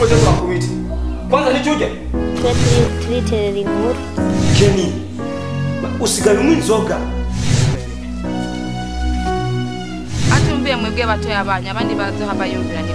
usipoje tunakuita. Kwanza nichuje. Twiterera inkuru. Kenny. Usigale umwinzoga. Atumbiye mwebwe batoya abanya abandi bazo habayumvira ni.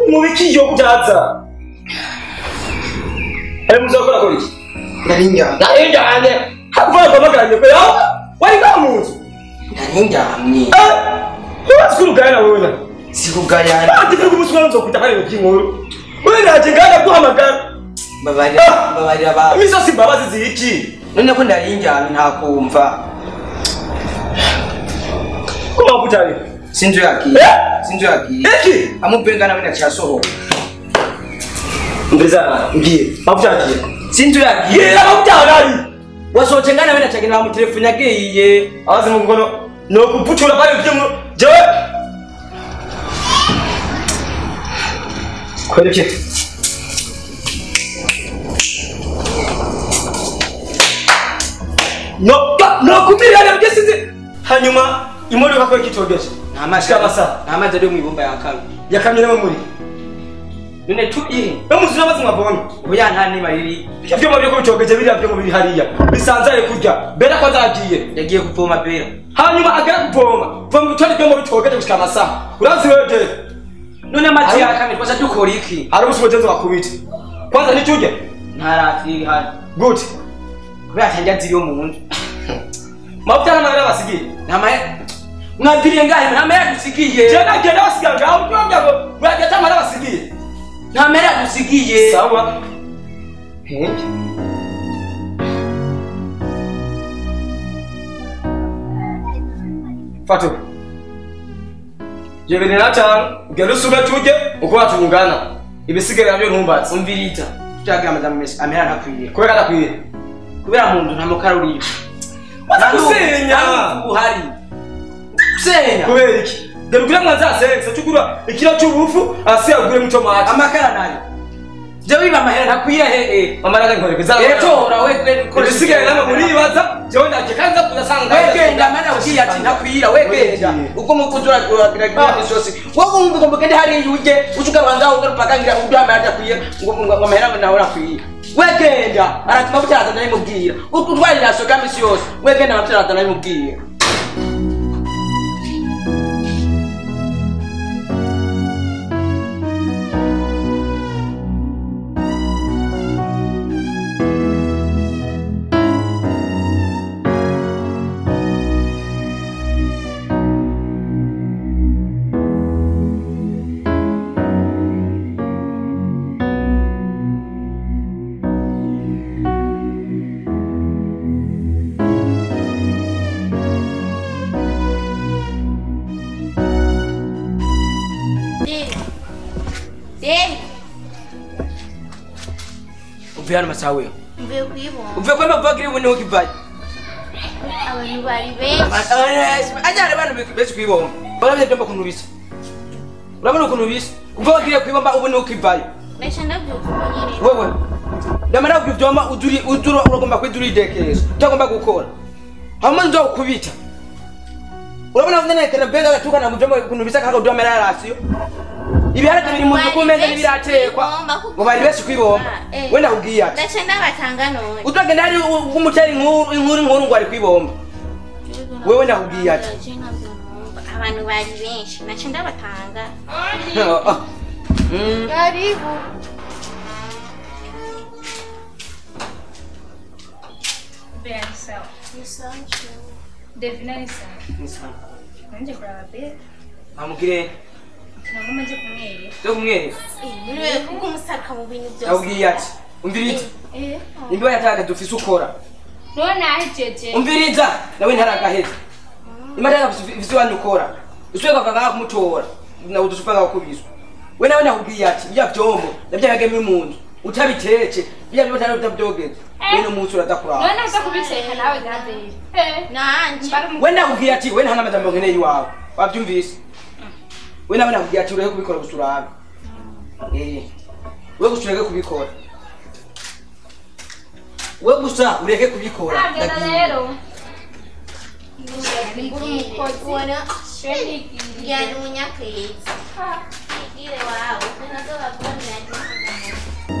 Mubiki yo kujaza. Muzakora kuri iki? Narinjanye. Hakuva kwamaganye pe yawo. Wari kamuzi. Narinjanye. Wasikugana wona. Sikugana. Ndifika kumusukana nzokutakane nginkuru. Wena nje ngana kuhamagara. Babarira ba. Miso simbabazi ziki. None ko ndarinjanye ntakumva. Kuma kutari. Sinjo yaki. Eki. Amupenga nawe ndachasohoka. Mbeza ngiye. Mavuta Sinjo yaki. Yera mavuta Wasotengana nawe ndachagina mu telefone yagiye. Abaze mu ngono no kupuchura pale byemo. Je. Kwereke. No kumira na mgesize. Hanyuma imodoka kwa kitogeje. Namaze ryo mwibomba yakamye. Yakamye nawe muri. None tuye. Bamuzina bazimwa bonye. Oya nta ni mariri. Ibyo mabyo ko bitogeje biri byo muri hariya. Bisanzaye kurya. Bera ko zagiye. Yagiye kuvoma bera. Hanyuma agara kuvoma. Voma utari byo bitogeje gushika amasaha. Urazi weje. None amazi yakamye twasha dukora iki? Ari umusojezo wakubita. Kwanza nichuje. Ntarafiri hano. Good. Kubera cyanja ziri yo mu nzu. Mavuta n'amagara basigiye. Namaye. Mwapiriye ngahe ntamera dusigiye. Je nagenda basiga ngaho byomya ngo bwageta amara basigiye. Ntamera dusigiye. Sawa. Henke. Fatu. Je bene nata gerusuga tuje uko watungana. Ibisigere nabyo ntumbatse. Umvirita. Tutagira amazamesi amera ntakwiye. Kubera nakwiye. Kubera muntu nta mukaruriyo. Kusenya. Uhari. Kusenya. Kubera iki? Gerugura mwanza sense cyugura ikiro cy'ubufu asi yagure mu tomate. Amakara nayo. Je wiba mahera ntakwiye he. Amara ngore bizaga. Etora we kore sigere nama muri baza. Je ndaje kanza kuzasanga. Wegenda mana ukiye ati ntakwira wegenda. Uko mukuzura kuragira n'isose. Wowe umva ngo ngende hari yuje ucuka banza ugarupakangira udama yatakwiye ngo amahera nawe nakwiye. Wegenda aratuma butaza nayo mubwira. Utwalira soka misi yose. Wegenda butaza nayo mubwira. Uvyana masawe. Mve kwibona. Uve kwa mavagiri wone ukivaje. Abantu bari benshi. Ajare abantu bese kwibona. Barabye byomba kunubisa. Urabona kunubisa. Uva wagiye kwibomba ubone ukivaje. Mesha ndabyuka nyine. Wewe. Ndamara kubyoma udura uragomba kwidura idekerezo. Utagomba gukora. hama nzo kubita urabona ngene kana benga gatukana mu byo kuntu bisa kako domera yarasiyo ibiharage biri mu dukumende nibiratekwa ngo bari bese kwibomba wenda kugiye ati ndace ndabatanga none utagenda hari umuteri inkuru ngo ari kwibomba wewe ndakugiye ati abantu bari benshi nace ndabatanga Karibu. Bem, sawa. Nisancho Devina ni sawa. Nisa Nanje kuraba be. amugire Nagoma nje kumwere. cyo kumwere niwe kuko umusaka mu bintu byose ndakugiye ati umviriza imbiba yataga dufise ukora Nona ahejeje. umviriza nawe ntaragaheza imara dufise wanyukora usweka kanga kumutora na udusupanga kubizwa we nawe nakubwiye ati bya byombo nabyageme mu utabiteke bya byo utabyogeze we umunsi uradakuraba Nona nza kubiteka nawe gadeli. nanje we nakubwiye ati we nta n'amajambo nkeneye iwawe wabyumvise we nawe nakubwiye ati ureke kubikora gusurabe we gusa ureke kubikora we gusa ureke kubikora Agenda rero. nguru umukozi wana yani unyakeza igire wawe nazo bakoni yaje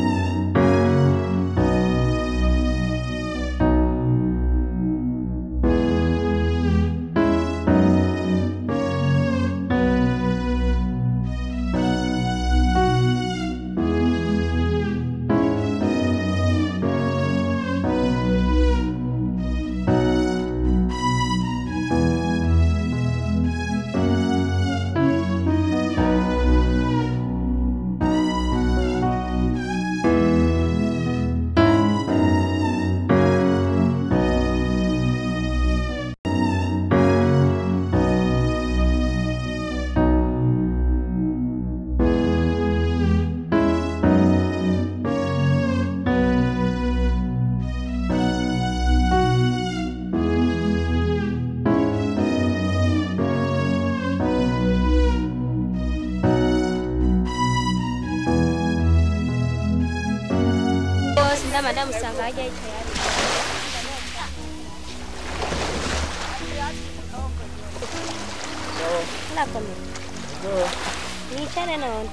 Madam usanga hajya tayari. La kamera. Ni chane naona.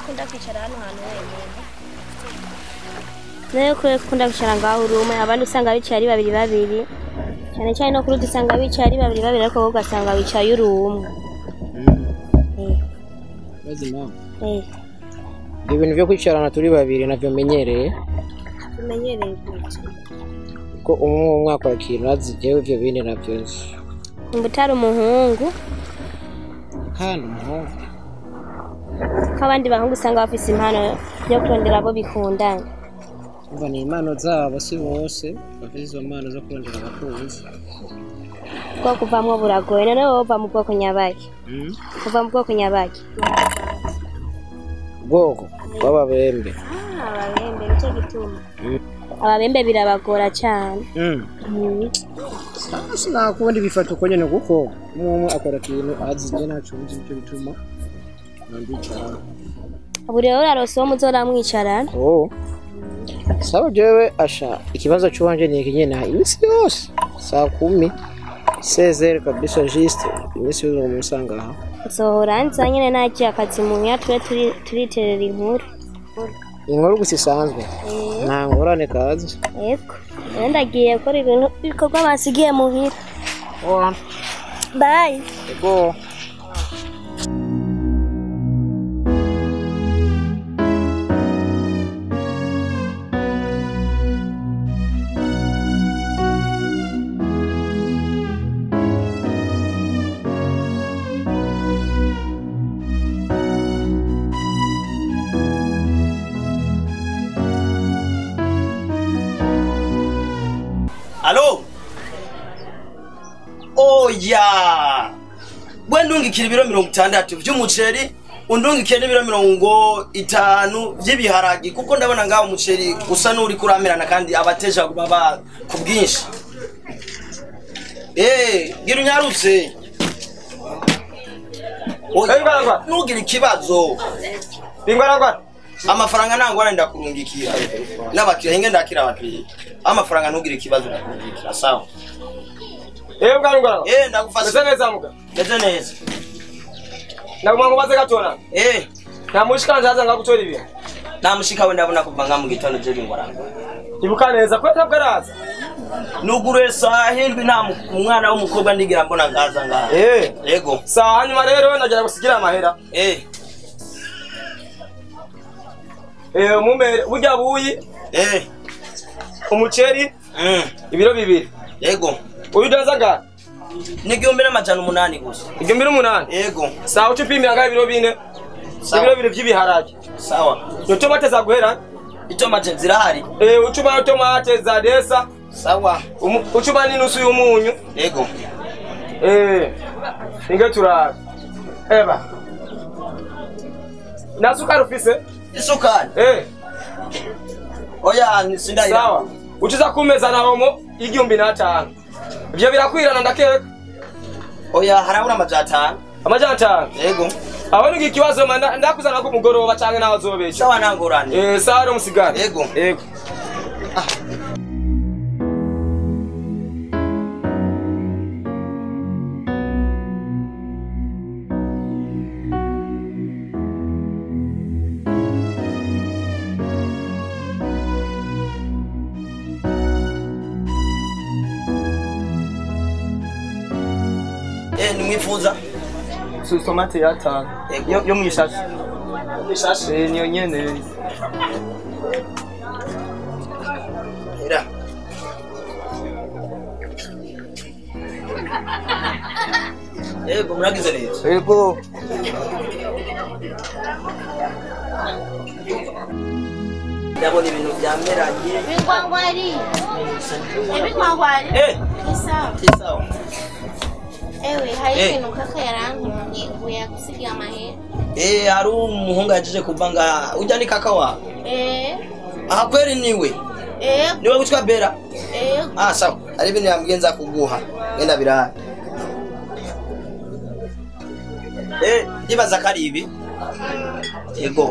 Kunda kwicara hano hantu wenyine. Nayo kunda kwicara ngaho urume abandi usanga bicaye ari babiri. Cyane cyane no kuri dusanga bicaye ari babiri ariko wowe ugasanga wicaye urumwe. Bazima. Ibintu byo kwicarana turi babiri navyo menyereye. Tumenyereye kwicara. Ko umwaka wa kirazi jewe ivyo bindi navyo. Ngutari umuhungu. Hano umuhungu. Kabandi bahungu usanga bafise impano yo kurondera abo bikundana. Umva ni impano zabo si bose bafise izo mpano zo kurondera abakunzi. Kwa kuvamwo buragoye none wowe uva mu bwoko nyabaki. Kuva mu bwoko nyabaki. Bwoko bw'ababembe. Ababembe nicyo gituma. Ababembe birabagora cyane. Sinakundi bifata uko nyene kuko umwe akora ikintu azije naco nicyo bituma nandicara. Abo rero arose wo muzora mwicarana. Sawa jewe asha ikibazo cy'uwanje ni iki nyene imisi yose saa 10 16 kabisa juste imisi yose umusanga aha. Sohora nza nyene naje akazi mu ya turiterera inkuru. Inkuru gusisanzwe. Nta ngorane kazi. Yego. Ndagiye kora ibintu bikorwa basigiye muhira. Bye. Go. Alo? Oya! Wendungikira ibiro 60 vy'umuceri, undungikira n'ibiro 50 vy'ibiharagi kuko ndabona ngaho umuceri usa n'uri kuramerana kandi abateja baba ku bwinshi. Gira unyarutse. Oya, nugira ikibazo. Bingwarangwa. amafaranga nangwana ndakurungikira n'abakiriya hinge ndakira abakiriya amafaranga ntugire ikibazo ndakurungikira sawa bwana ndagufasha neza muga neza ndaguma baze gatona namushikanje haza ngagutora ibi namushika we ndabona kuva nga mu gitondo je bingoranga ibuka neza ko ntabwo araza nugure sahindwi nta umwana w'umukobwa ndigira mbona ngaza ngaha yego hanyuma rero nagira gusigira amahera umumere burya buyi umuceri ibiro 2 yego ubidanzaga ni 1800 gusa 1800 yego sawa ucupimira ngaho ibiro 4 ibiro 2 by'ibiharage sawa tomate zaguhera itomate zirahari ucuba tomate za desa sawa ucuba n'inusu y'umunyu yego inge turara eba na sukari ufise isukari oya sindaya sawa uciza kumeza na homo 1500 ibyo birakwirana ndakeka oya harabura amajana 5 yego abone ikibazo ndakuzana ko mugoroba canke naho zobesha sawa nangorane sawa no musigara yego nimwifuza tomate ya 5 yo mwishashi niyo nyene era yego muragize neza yego ndabona ibintu byameranye ibikwangwari isawa ewe hari ikintu kaka yarantumye ngo yagusigiye amahera hari umuhungu yajeje kuva ngaha ujya ni kaka wawe aha kweri niwe niwe witwa Bera sawa hari ibintu yambwiye nza kuguha ngenda biraha ndibaza ko ari ibi yego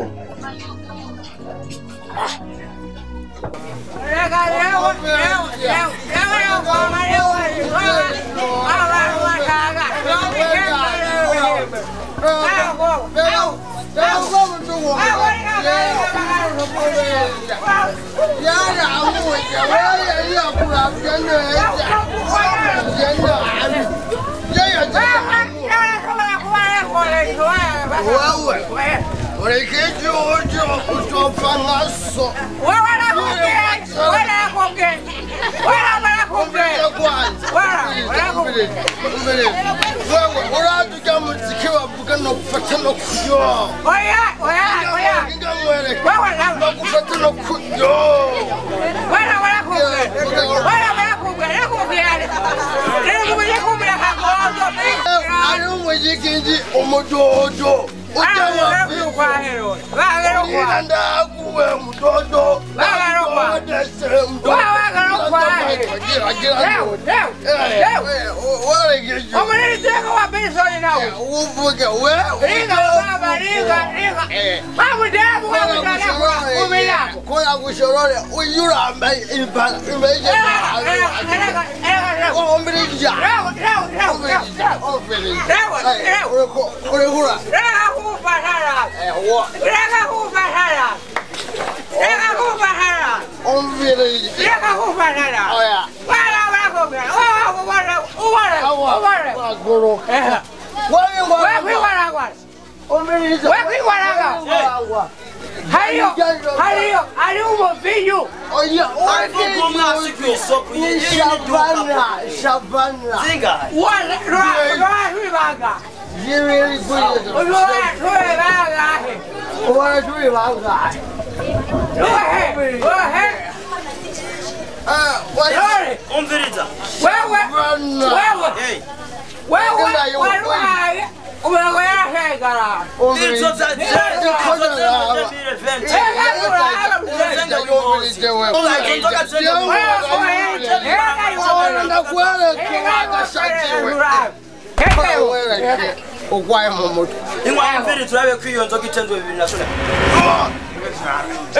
ugwaye mu mutwe ingwa mbere turabe kwiyonzo gitendo 2000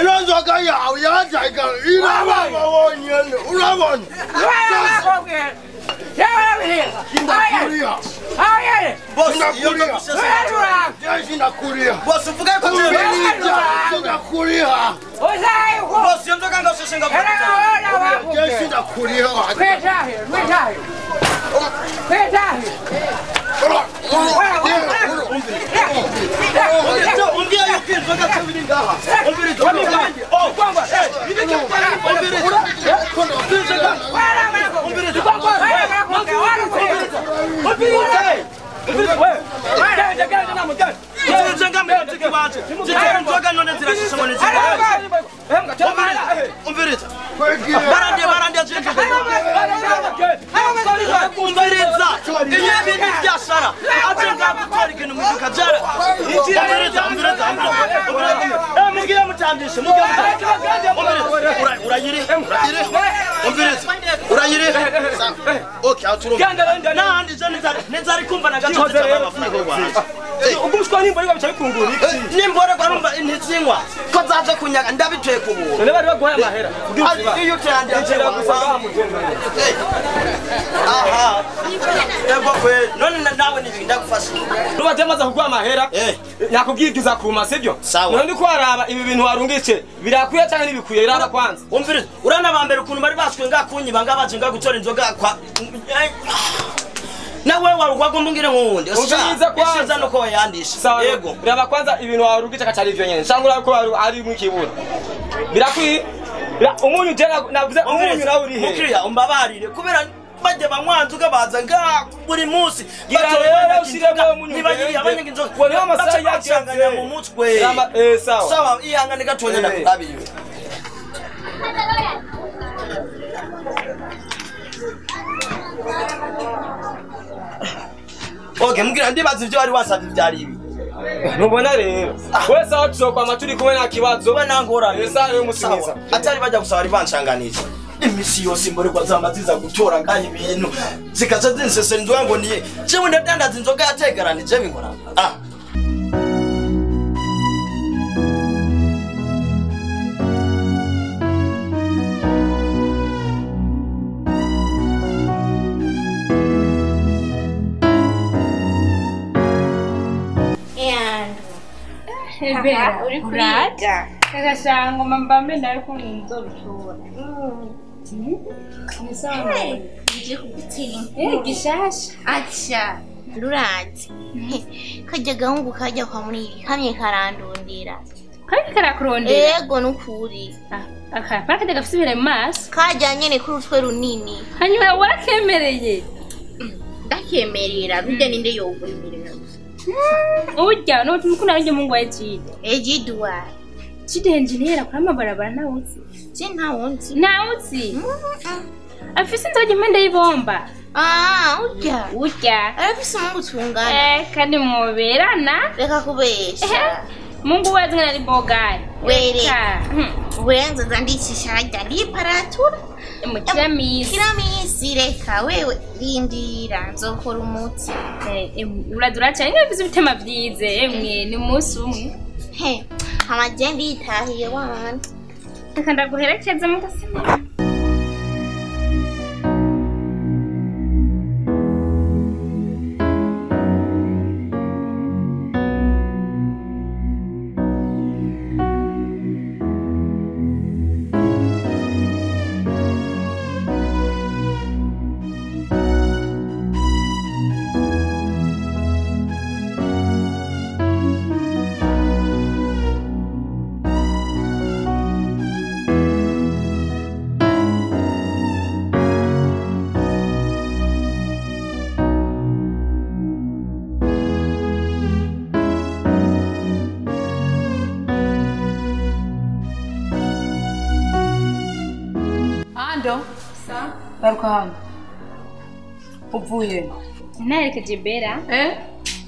ino nzoga yawe yajaga irababa wonyene urabona boss uvuga ko ndakuriha boss yondoka ngasheshenga ndakuriha Ugushwa nimba riba bicaye kungura iki? Nimbora barumva intitsingwa ko zaje kunyaga ndabitwe kubura. None bari bagoye amahera. Iyo cyandi Agera gusanga mutema. Aha. Yego kwe none nawe nibinda gufasha. Nubaje maze kugwa amahera. Nakubwigiza kuma sibyo? None ndiko araba ibi bintu warungice birakwiye cyane nibikuye irara kwanza. Umvire urana bambere ukuntu bari baswe ngakunyiba ngabaje ngagutora inzoga kwa nawe warugwagomba ngire nkundi usiza no ko yandisha yego biraba kwanza ibintu warugice kacari ivyo nyene cyangwa ko ari mu kibura birakwiye umunyu jera navuze umunyu nawe uri he mukiriya umbabarire kubera bajye banywanzuga baza nga buri munsi rero ushiremo umunyu nibagiriye abanyaga inzoga wone amasaha yacanganya mu mutwe sawa sawa ihangane gatonya ndakurabiye Okay, mugira ndibaza ivyo wari wasavye vyari ibi. Nubona rero. Wese aho tuzokwa amaturi kumwe na kibazo. Bana ngora. Esa yo musinyiza. Atari bajya gusaba ari banshanganije. Imisi yose imborerwa zamaziza gutora ngaye ibintu. Zikaza zinsesendwa ngo niye. Jewe ndadandaza inzoga yategeranije bingora. Hebera, uri kwiga. Kagasanga mbambe ndari kunzo bishobora. Ni sawa. Nje kubitsinda. Gishasha. Acha. Rurazi. Kajya gahungu kajya kwa muri kamye karandundira. Kari karakurondera. Yego nukuri. Aka pakete gafisibire maso. Kajya nyene kuri utwe runini. Hanyuma warakemereye. Ndakemerera rujya ninde yogumirira. Ujya no tumukuna nje Mungu ajide. Ejidwa. Jide engineer kwa mabarabara na uzi. Je na uzi. Na uzi. Afisi ndoje mende ibomba. Ujya. Afisi Mungu tungana. Kandi muberana. Reka kubesha. Mungu wazingana ari bogari. Wereka. Wenza zandikisha ajya ndiparatura. Kiramisi reka wewe rindira nzokora umuti. Uradura cyane ngibize bitema byize emwe ni umunsi umwe. Amagenda yitahiye wana. Reka ndaguherekeza mu gasima. Barukana. Uvuye. Naherekeje Bera.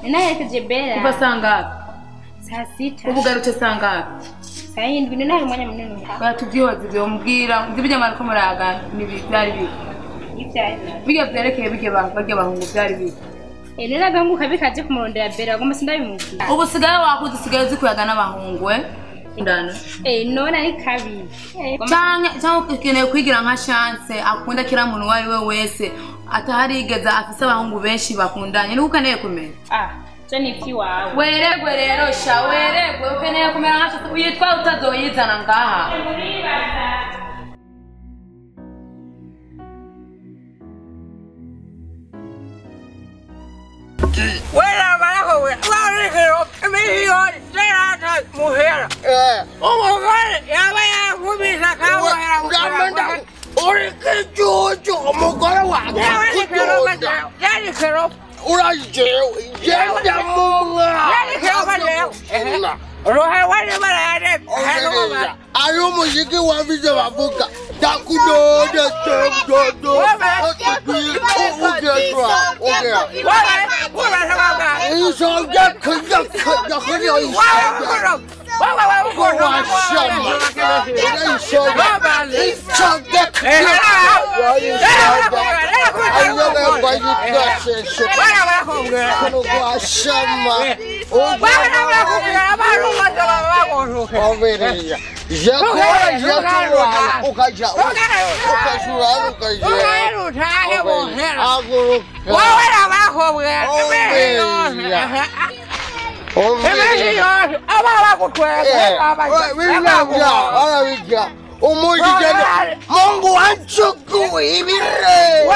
Naherekeje Bera. Kuva sangapi? Saa 6. Ubugarutse sangapi? Saa 7 ni nahe mwanya munini. Batubyiwaze byo mbwira ndibije amara ko muraga nibi byari bibi. Ibyaye. Bige byerekeye bige bajya bahungu byari bibi. Nera ganguka bikaje kumurondera bere agomba sindabimubwira. Ubu sigaye wakuze sigaye zikuyaga n'abahungu ndana. Nona ni kabi. Cyangwa ukeneye kwigira nka chance akunda kira muntu wawe wese ataharigeza afise abahungu benshi bakundanye nuko ukeneye kumenya. Je ni iki wawe. Weregwe rero sha weregwe ukeneye kumenya nka chance uyitwa utazoyizana ngaha. Wala baraho we. Wala kero. Miyo serata muhera. Umugore yabaya kubisa kawa era. Gamanda. Uri kijuju umugore wanjye. Yari kero. Uraje. Yenda munga. Yari kero bale. Roha wale barare. Ayo muziki wa bize bavuga. Dakudoda dodo. Mungu anchuku ibire.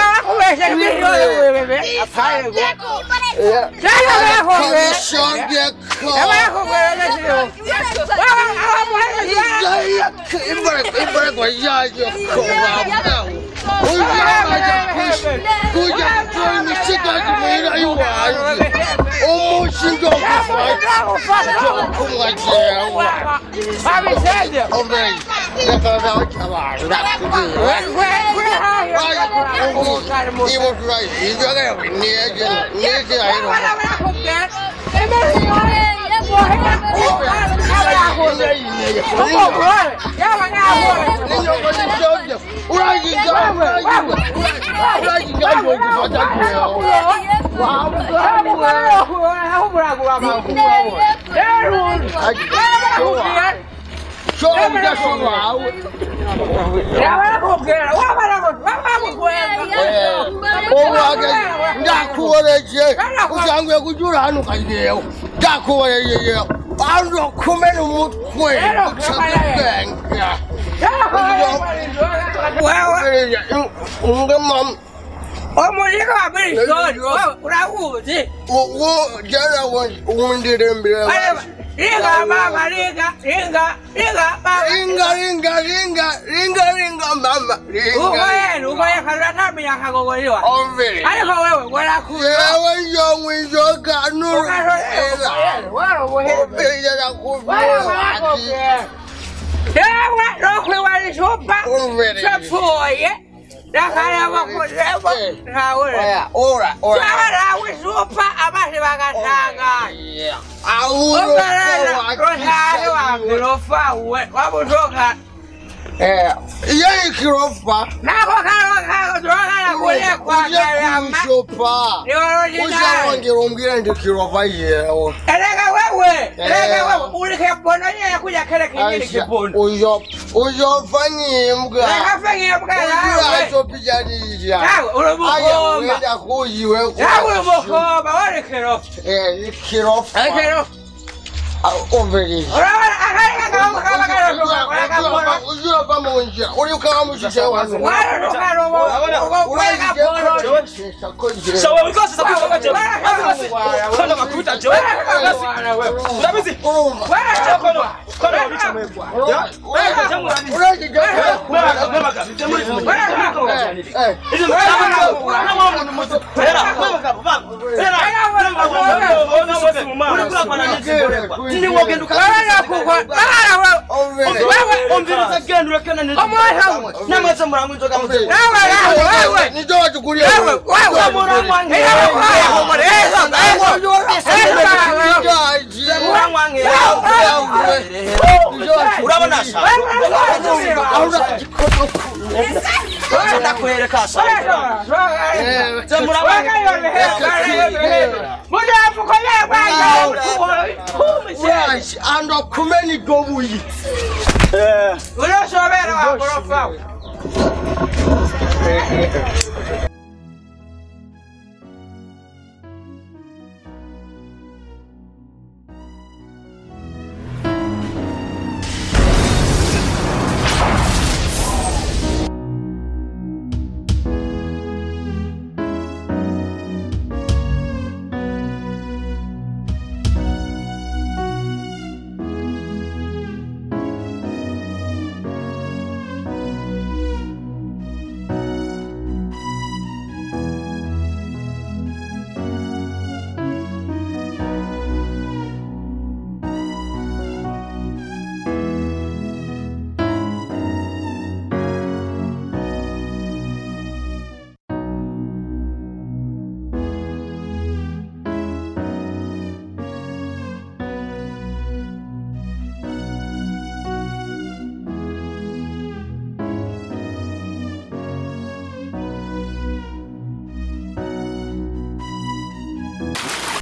Ringa mama ringa mama ugoye karata mya kagogoliwa ariko wewe wala ku wewe yo mwizo kanuru wala bohe ya ku Ewa rokwe wali sopa safoye dakara bakozeba ora ora wisopa abashe bagatanga awuro rohale wa grofa we wabutoka yeye kirofa nako karo droga kule kwa yama sopa ushawongera umbira ndi kirofa yeo eleka wewe ulike bono yeye kuja kele kinyini kibono uyo fanyi mbwa afanye mbwa ya so pijani ya aya wenda kuyiwe ku urubukoba wale kirofa kirofa overi ora akari kama ujura kama unjia uri kama mushisha wangu wala rokaro wala bono sawa because sababu je kono makuta je ndabizi wala kono bicha mwekwa wala jamu uraje je mama gabi jamu hizo mama mmoja era mama gabi era Tini wogenduka omvira zagendura kana ni namaze muramwe nzoga muze wewe ni doa tukulia wewe urabona sha ndakwereka sha ando kumeni gobuyi urashobera wakorofa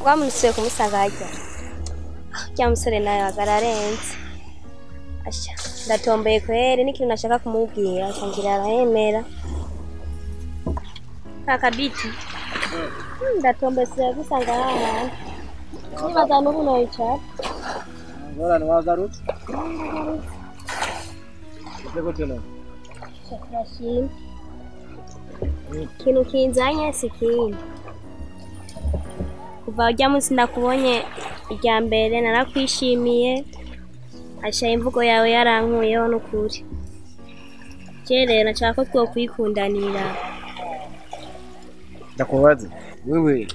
Wamusuye kumusanga hajya cya musore nawe agararenze asha ndatombeye kwere n'ikintu nashaka kumubwira asangira arahemera kakabiti ndatombeye sire gusanga hano nibaza n'ubu noyicara ngorane wagarutse ndego tena shakashim kintu kinzanye sikindi kuva ujya munsi ndakubonye irya mbere narakwishimiye asha imvugo yawe yarankuyeho n'ukuri rero nashaka ko twokwikundanira ndakubaza wewe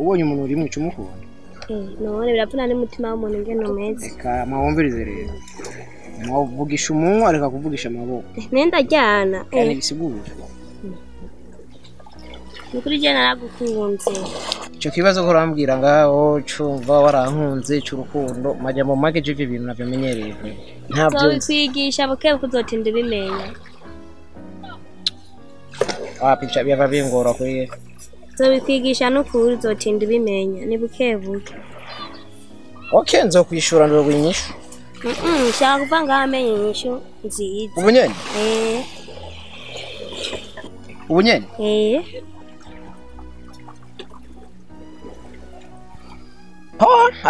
ubonye umuntu uri mu cyumukunda none birapfuna n'umutima w'umuntu ngene umeze kama wumvirize rero mwavugisha umunwa areka kuvugisha amaboko nenda jyana kandi bisigura nukuri je naragukunze icyo kibazo ko urambwira ngaho cumva warankunze cy'urukundo majambo make cyo ibintu navyamenyereye ntabyo uzokwigisha buke kuzotinda bimenya picha byaba bingora kuri uzobikwigisha n'ukuri uzotinda bimenya ni buke buke okay nzokwishura ndogwinyisha shaka kuva ngaho amenye inyishu nziza ubunyene ubunyene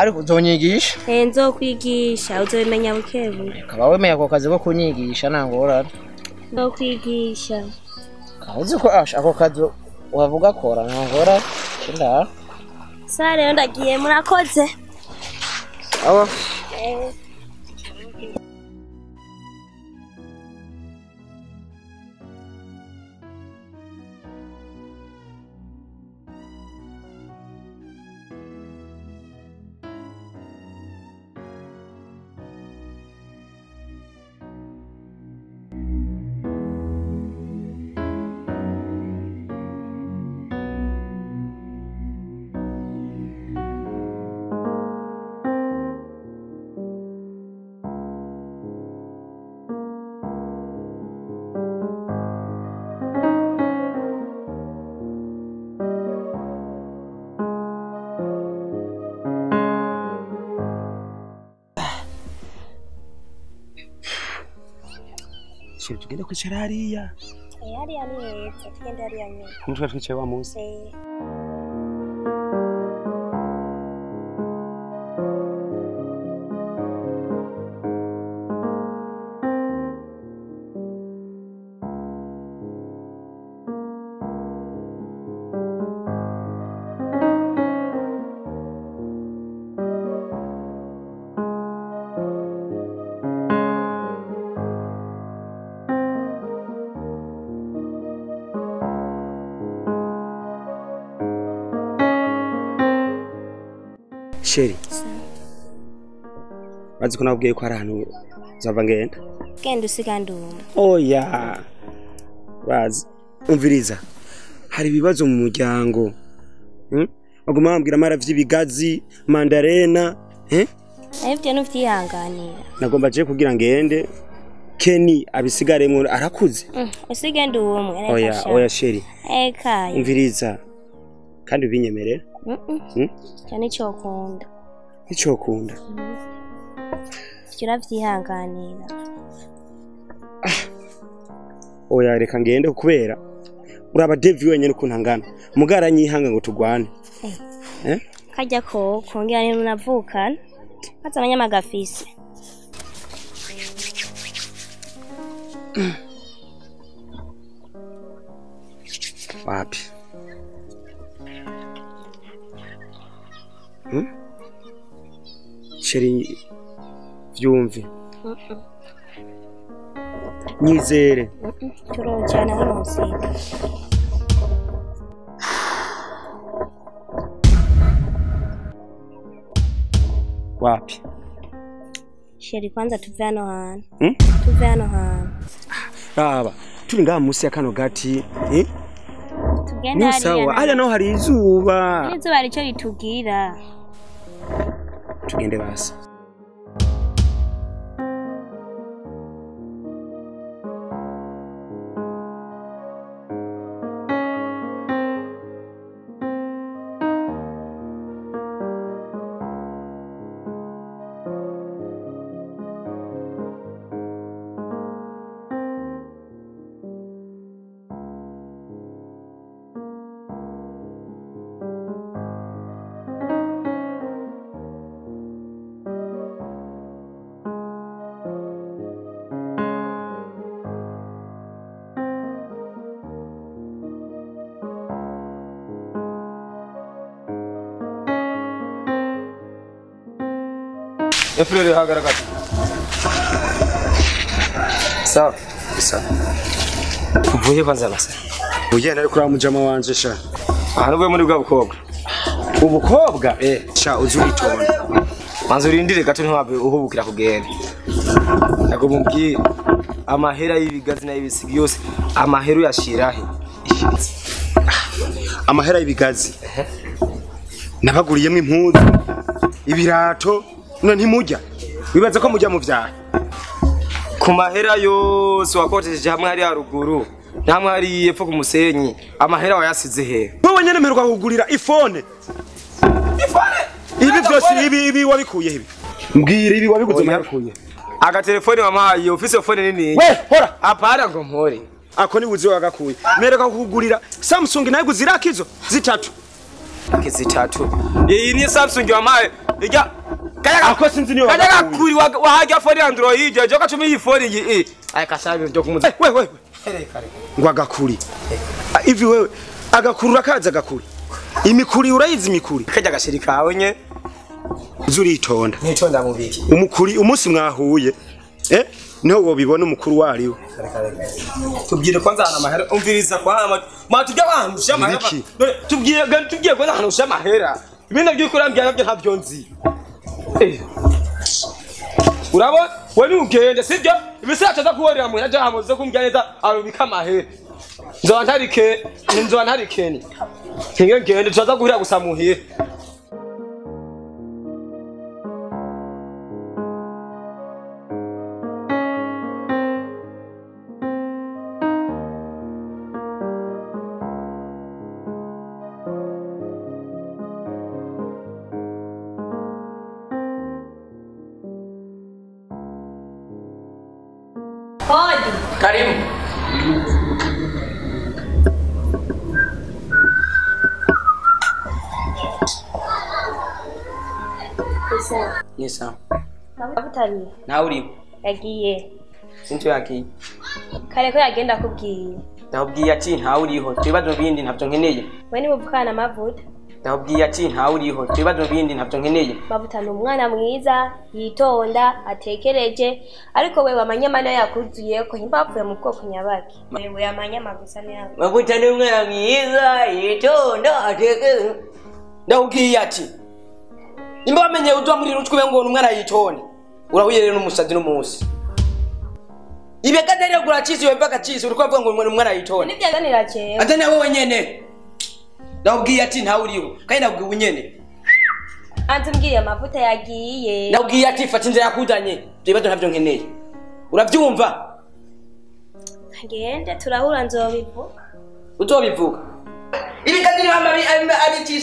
ariko uzonyigisha nzokwigisha uzobimenya buke buke kaba wemeye ako kazi ko kunyigisha nangora nzokwigisha uzi ko ako kazi wavuga kora nangora kinda sare ndagiye murakoze aba tugenda kwicara hariya hariya ni heza tugenda hariya nyine kumutwe twicaye wa munsi Sheri bazi ko nabwiye ko ari ahantu zava ngenda usiganduma oya bazi umviriza hari ibibazo mu muryango baguma bambwira amara vy'ibigazi mandarena Ayivye n'uvyihanganira. Nagomba je kugira ngende Kenny abisigaremwo arakuze. Usige ndi umwe. Oya sheri. Eka. Umviriza. Kandi ubinyemerera? Cyane cyokunda. Icokunda. Kiravyihanganira. Oya reka ngende kubera uraba Devi wenyene ukuntu angana. Mugara nyihanga ngo tugwane. Kajya ko kongera ni unavukana. Kaza abanyamagafise. Wapi? Sheri vyumve. Nyizere. Turo cyane hose. Wapi? Sheri kwanza tuve hano hantu. Tuve hano hantu. Raba, turi ngaha musi ya kano gati, Tugende hariya. Sawa, hariya naho hari izuba. Izuba rico ritugira. Tugende basi. Efrere hagaragara. Sawa. Sawa. Uvuye kwanza basa. Ugenda ariko uramujama wanje sha. Aha nubwo muri bwa bukobwa. Ubukobwa? Sha uzuritonda. Manzo urindire gato ntwave uhubukira kugenda. Nago mumbwiye amahera y'ibigazi na y'ibisigi yose amahero yashirahe. Ishitse. Amahera y'ibigazi. Nabaguriyemo impuzu. Ibirato. None ntimujya. Wibaza ko mujya mu vyaha. Ku mahera yose wakoteje hamwe hari haruguru. Namwe hari yepfo ku musenyi. Amahera wayasize he? Wowe nyene mperuka kugurira iphone. Iphone? Ibi byose ibi wabikuye ibi. Mbwira ibi wabiguze makuye. Aga telefone wamaye office phone nini? We hora. Apara ngo mpore. Ako ni buzi wagakuye. Mpereka kugurira Samsung nayo guzira kizo zitatu. Zitatu. Iyi ni Samsung wamaye. Ijya ako sinzi niyo kajaga kuri wahajya phone Android je kacumi iyi phone iyi ay kasabe byo kumuza we ngo agakuri ivi wewe agakuru rakaza agakuri imikuri urayizi imikuri kajya gashirika kawe nye zuritonda nitonda mu biki umukuri umunsi mwahuye niho wobibona umukuru wariwe tubwire kwanza hana mahera umviriza kwa tujya abantu shamahera tubwiye ko hana shamahera ibintu by'ukurambya nabyo ntabyo nzi urabona wani ugende sibyo ibisata za kuworera mu naje hamuze kumbya neza arubika mahera nzo ntarike ngende tuzaza guhira gusamuhira Hodi. Karibu. Yes, Mavuta ni. na uri. Yagiye. Sinto yaki. Kare ko yagenda kubwiye. Ndabwiye ati nta uriho. Twibazo bindi ntabyo nkeneye. We ni muvukana Mavuta. Ndabwiye ati nta uriho. Twibazo bindi ntabyo nkeneye. Mavuta ni umwana mwiza, yitonda, atekereje, ariko we wamanyamana yakuzuye ko himpapfuye mu bwoko nyabaki. We yamanyama gusa ni yako. Mavuta ni umwana mwiza, yitonda, atekereje. Ndabwiye ati nimba wamenye udwa muri rucwe ngo umwana yitonde. Urahuye rero n'umusazi n'umunsi. Ibeka dare gurachizi wembaka chizi uriko avuga ngo umwana yitonde. Ni byaganira cyewe. Atani abo wenyene. Ndabwiye ati nta uriho. Kandi ndabwiye unyene. Anze mbwiye amavuta yagiye. Ndabwiye ati fata inzira yakudanye. Ibibazo ntavyo nkeneye. Uravyumva? Ngende turahura nzobivuga. Uzobivuga. Ibiganiro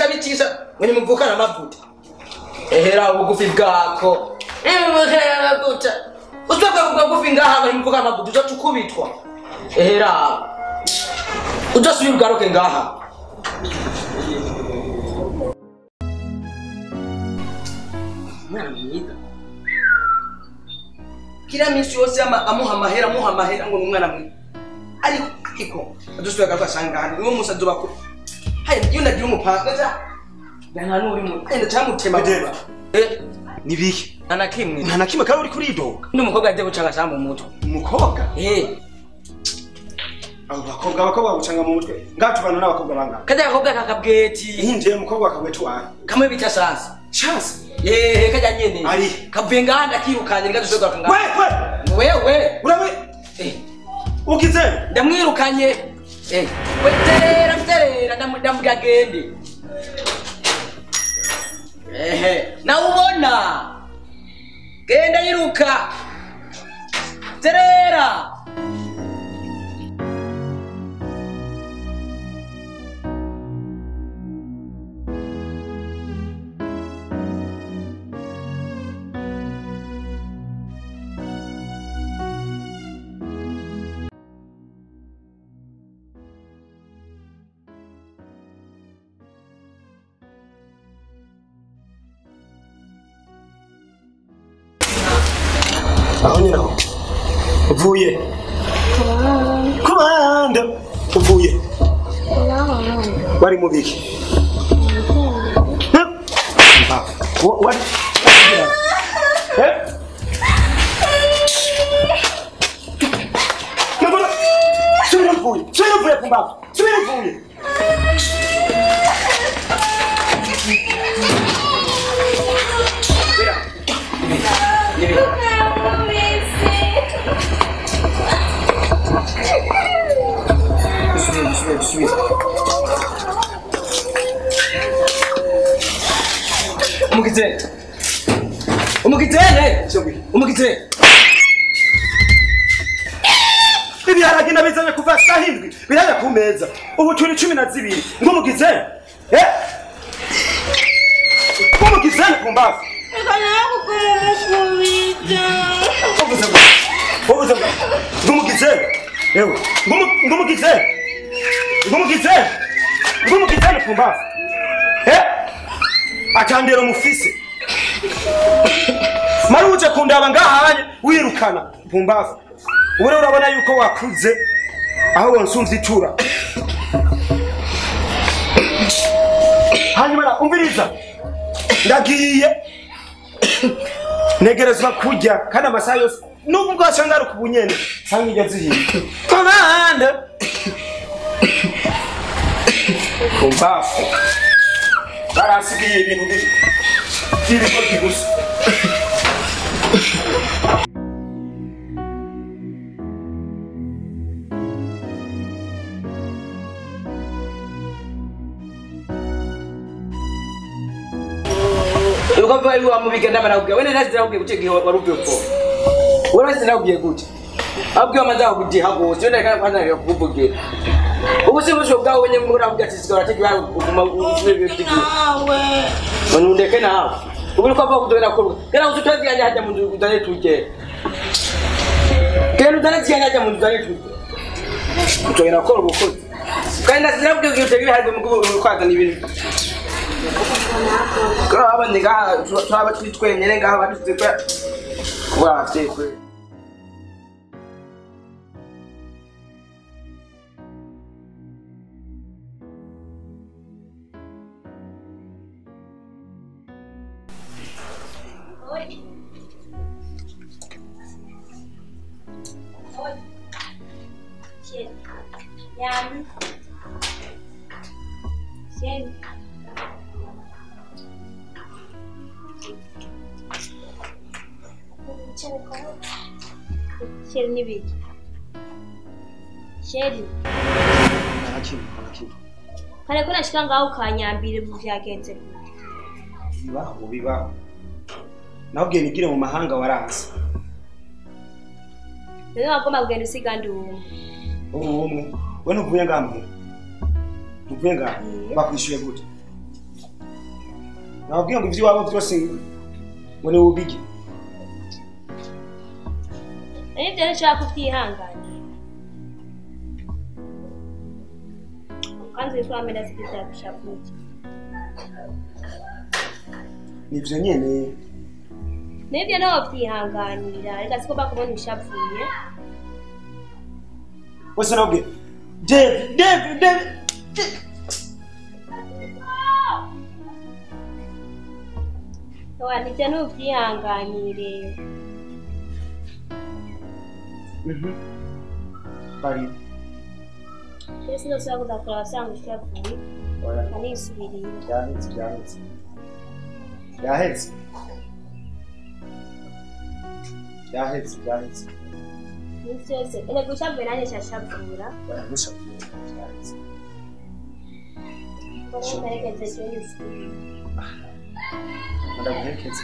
abitisha. Mwenye mvukana amavuta. Ehera ubugufi bwako. Amavuta. Uzokwe ubugufi ngaha mwenye mvukana amavuta uzocukubitwa. Ehera. Uzosubira ugaruke ngaha. Mwana mwiza. Kila minsi yose amuha amahera ngo umwana mwiza. Ariko adusubira garuka sangana. Uwo musa zobako. Hayi iyo ndagira umupanga. Nta nuri mu. Enda cyamutema. Nibiki? Nta kimwe. Nta nakimwe kandi uri kuridoga. Ndi umukobwa agiye gucanga samba mu mutwe. Umukobwa? Abo bakobwa bagucanga mu mutwe. Ngatubana n'abakobwa banga. Kajya akobwa kakabweti. Hinje umukobwa akabwetu wawe. Kamwe bita sasa. Chance. Kajya nyene. Ari. Kavenga handa kirukanye ngadusoga kanga. Wewe. Urabe. Ukize? Ndamwirukanye. Weterera ndamugagende. Na ubona. Genda yiruka. Terera. Aho nyina uvuye kumanda uvuye bari mu biki what subira kumbavu subira uvuye Umugite. Ibi haragina bizanye kuva saa 7 biraja ku meza. Ubu turi 12 ngumugize. Ngumugize kumbavu. Ngumugize. Ewe, ngumugize kumbavu. Atandero mufise. Maruje kundaba ngahanye wirukana pumbavu. Ubure urabona yuko wakuze aho wonsumva itura. Hanyuma umviriza. Ndagiye. Negerezwa kujya kandi amasaha yose nubwo bwashangara kubunyene sangi yazihiye. Komanda. Pumbavu. Barasigiye ibintu bibi ko kigusa. Uko bari wa mubigenda barakubwira wene nazi nakubwiye gutegeye warubiye ko. Warazi nakubwiye gute? Abwiye amaza kugiha gose wenda kana kwanza kuvugira. Ubu se busho bwawe wenye muri akubwira ati sigara tegi bawe kuguma usubire tegi. None undeke nawe. Ubu ko bava kudora ko. Kana ututazi yanya hajya mu nzu kudane tuje. Kana utanazi yanya hajya mu nzu kudane tuje. Utoyera ko ubukozi. Kandi nazinabwiye gutegeye hajya mu kwaza n'ibintu. Kaba niga twaba twitwenyere ngaho badutse kwa tekwe. Sheri nibiki? Sheri. Narakimu. Kare kuna shika ngaho kanyambire mu vyagenze. bibaho nabwiye nigire mu mahanga waranze rero wagomba kugenda usigandi umwe we ntuvuye ngamwe ntuvuye ngamwe bakwishyuye gute nabwiye ngo ivyo wabo byose ngo ni ubige ibyo nshaka kutihangana kandi twamenya sikita kushapuki nivyo nyene nibyo nawe byihanganira reka siko bakubona ushapuye wese nabwiye Dave nibyo n'ubyihanganire bari ese ndashaka kuzakora wasanga ushapuye kanisubiriye yahetse n'isi yose erega ushapuye nanjye nshashapura ndaguherekeza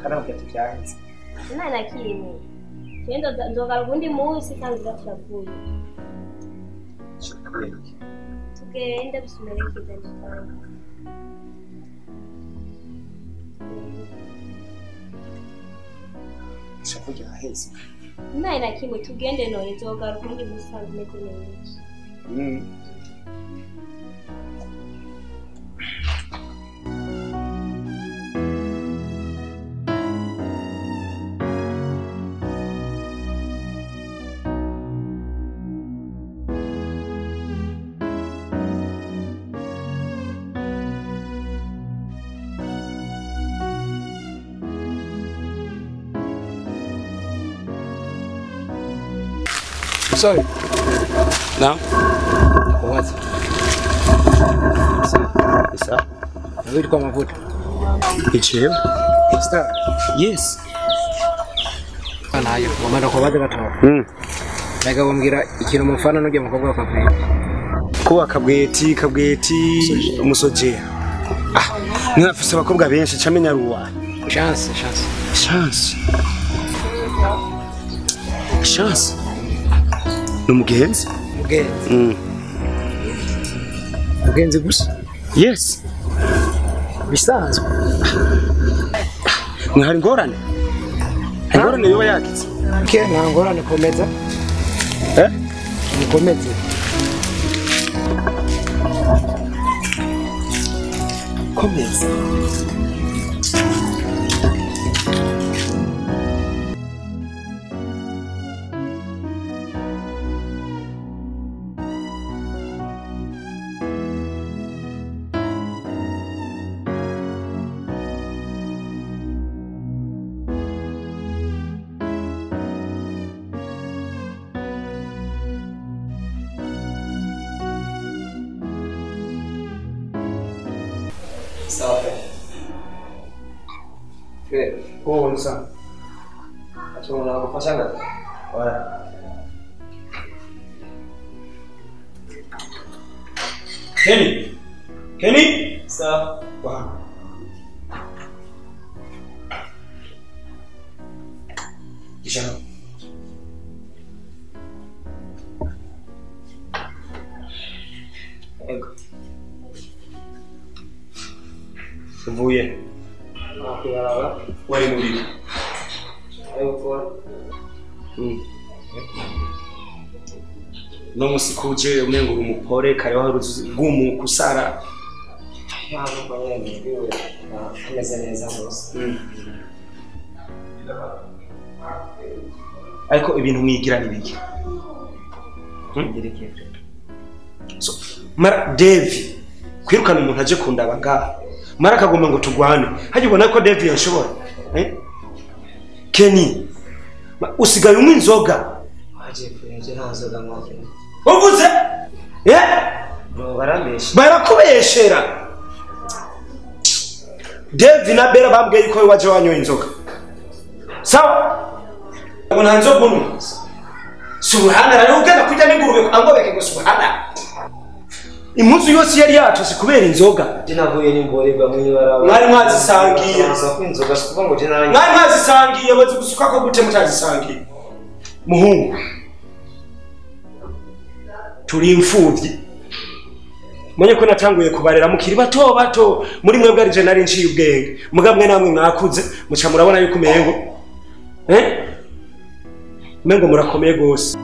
kandi avuga ati byahetse nta na kimwe genda nzogara ubundi munsi kandi udashapuye tugende bisumerekeza nditanga shapo ryahetse nta na kimwe tugende none nzogara ubundi munsi kandi umeze neza Sorry. Na? What? Isa. Nabiri kwa Mavuta. Icheo? Star. Yes. Anayo. Wamanda kwa baadhi gatoa. Naga wamgira ikintu mufana n'ujya mukobwa kwa ko akabweti umusojea mwafise abakobwa benshi camenya ruwa chance n'umugenzi mugenzi gusa yes bisanzwe mwari ngorane yoba yagize nta ngorane komeza nikomeze komeza Safi. Sawa. Acha unakufanya ngapi? Wala. Kenny? Sawa. Wow. Kijana. Ego. Uvuye Nakuyaraba. wari muri Ayo no musikuje umengo umupore kare waruzi gumu kusara ntabwo kwanyene biwe ameze neza rwose. ariko ibintu mwigira nibiki Ndireke. so mara Devi kwirukana umuntu aje kundaba ngaha mara kagomba ngo tugwane haje ubona ko Devi yashobora Kenny usigaye umwe inzoga Aje kuyeje ntazoga mwake. uvuze No barambesha. barakubeshera Devi na Bera bambwiye yuko waje wanyoye inzoga sawa ngo nta nzoga unywa subhana rero ugenda kujya n'ingurube angobeke ngo subhana impuzu yose yari yatose kubera inzoga Navuye n'imborerwa muri baraba. mwari mwazisangiye Inzoga sikuva ngo je nanjye. mwari mwazisangiye bazi gusuka ko gute mutazisangiye muhungu turi imfuvyi mwenye ko natanguye kubarera mukiri bato bato muri mwebwe ari je nari nciye ubwenge mugamwe namwe mwakuze muca murabona yuko umengo umengo murakomeye gose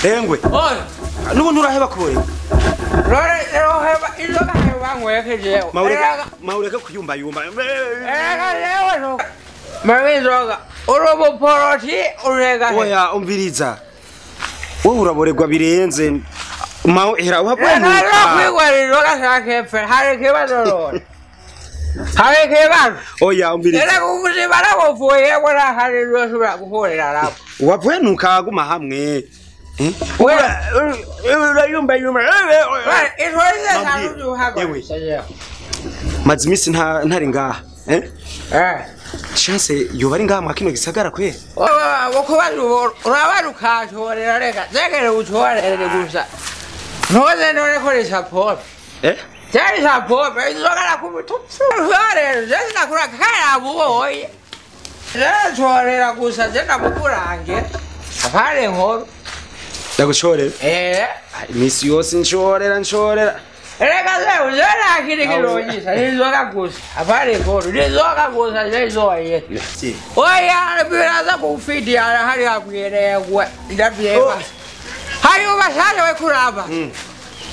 Engwe. Oya. Nubu nturaheba kuboreka. Roheba inzoga heba ngwekeje. Maureka kuyumba yumba. Lewe no. Mawizoga. Urobo poroti urega. Oya umviriza. Wowe uraboregwa birenze. Hera uhabwa nuka. Kwigwa inzoga sakefe. Hari kibazo. Hari kibazo. Oya umviriza. Era kukuzibara bofuye wala hari rosura kuhorera lapo. Wapwe nuka aguma hamwe. Yumba yumba. Mazimisi ntari ngaha. Chance yoba ari ngaha mwakino gisagara kwe. Wokubazo urabaruka chorera reka. Zegere uchorere gusa. Noze ndone kore support. Cyari support izogara kubutupfu. Chorere zenda kura kaya buoye. Chorera gusa zenda mukurange. Afare nkuru. Ndagushorera. Imisi yose nshorera. Reka leo zera kiri kironyisa nizoga gusa. Afare nkuru nizoga gusa zezoye. Oya biraza kufidi ara hari akwirewe ndabyeba. Hayo bashaje we kuraba.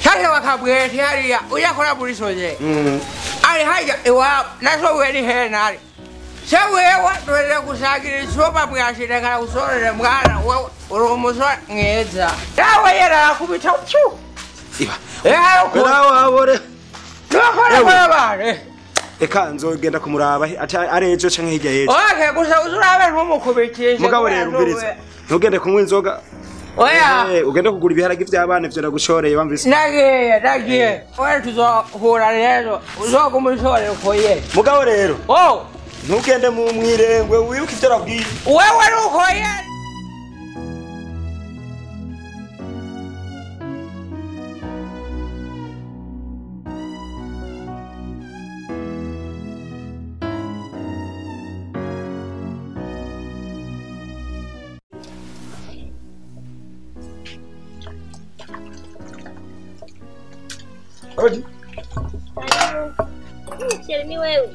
Shaje wakabwete hari uyakora burisoje. Ari haja ewa naso weri henari. Sewewa twere kusagira isoba bwashire kana usorere mwana urumuswa ngeza. Yawe yera kubita uchu. Iba. Nawe abore. Twakora barabare. Eka nzogenda kumuraba ari ejo canke hirya yejo. Okay gusa uzurabe ntumukubikije. Mugabo rero umviriza. Ntugende kunywa inzoga. Oya. Ugende kugura ibiharage vy'abana vyo ndagushoreye bamvise. Nagiye. Oya tuzohura rero. Uzokumushorera ukoye. Mugabo rero. Oh. Ntugende mu mwirengwe wibuke ivyo arabwiye. Wewe rukoye. Odi. Serieux ni wewe.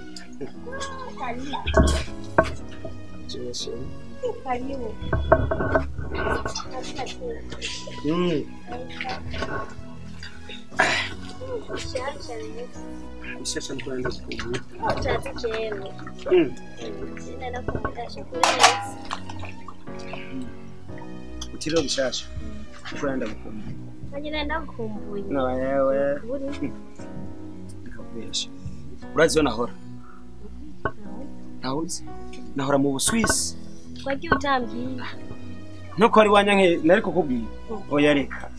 Karibu. Sasa tunaenda kukumbusha. Tutachelewa. Sina kumtasha kule. Utiro bishasha. Tunaenda kukumbusha. Naenda kukumbuye. Na wewe. Nikabesha. Uraziona hora. Nauzi. Nahora mu Swiss. Kwaki utambyi. Nuko ari wanyanke nari kukubwira. Oya reka.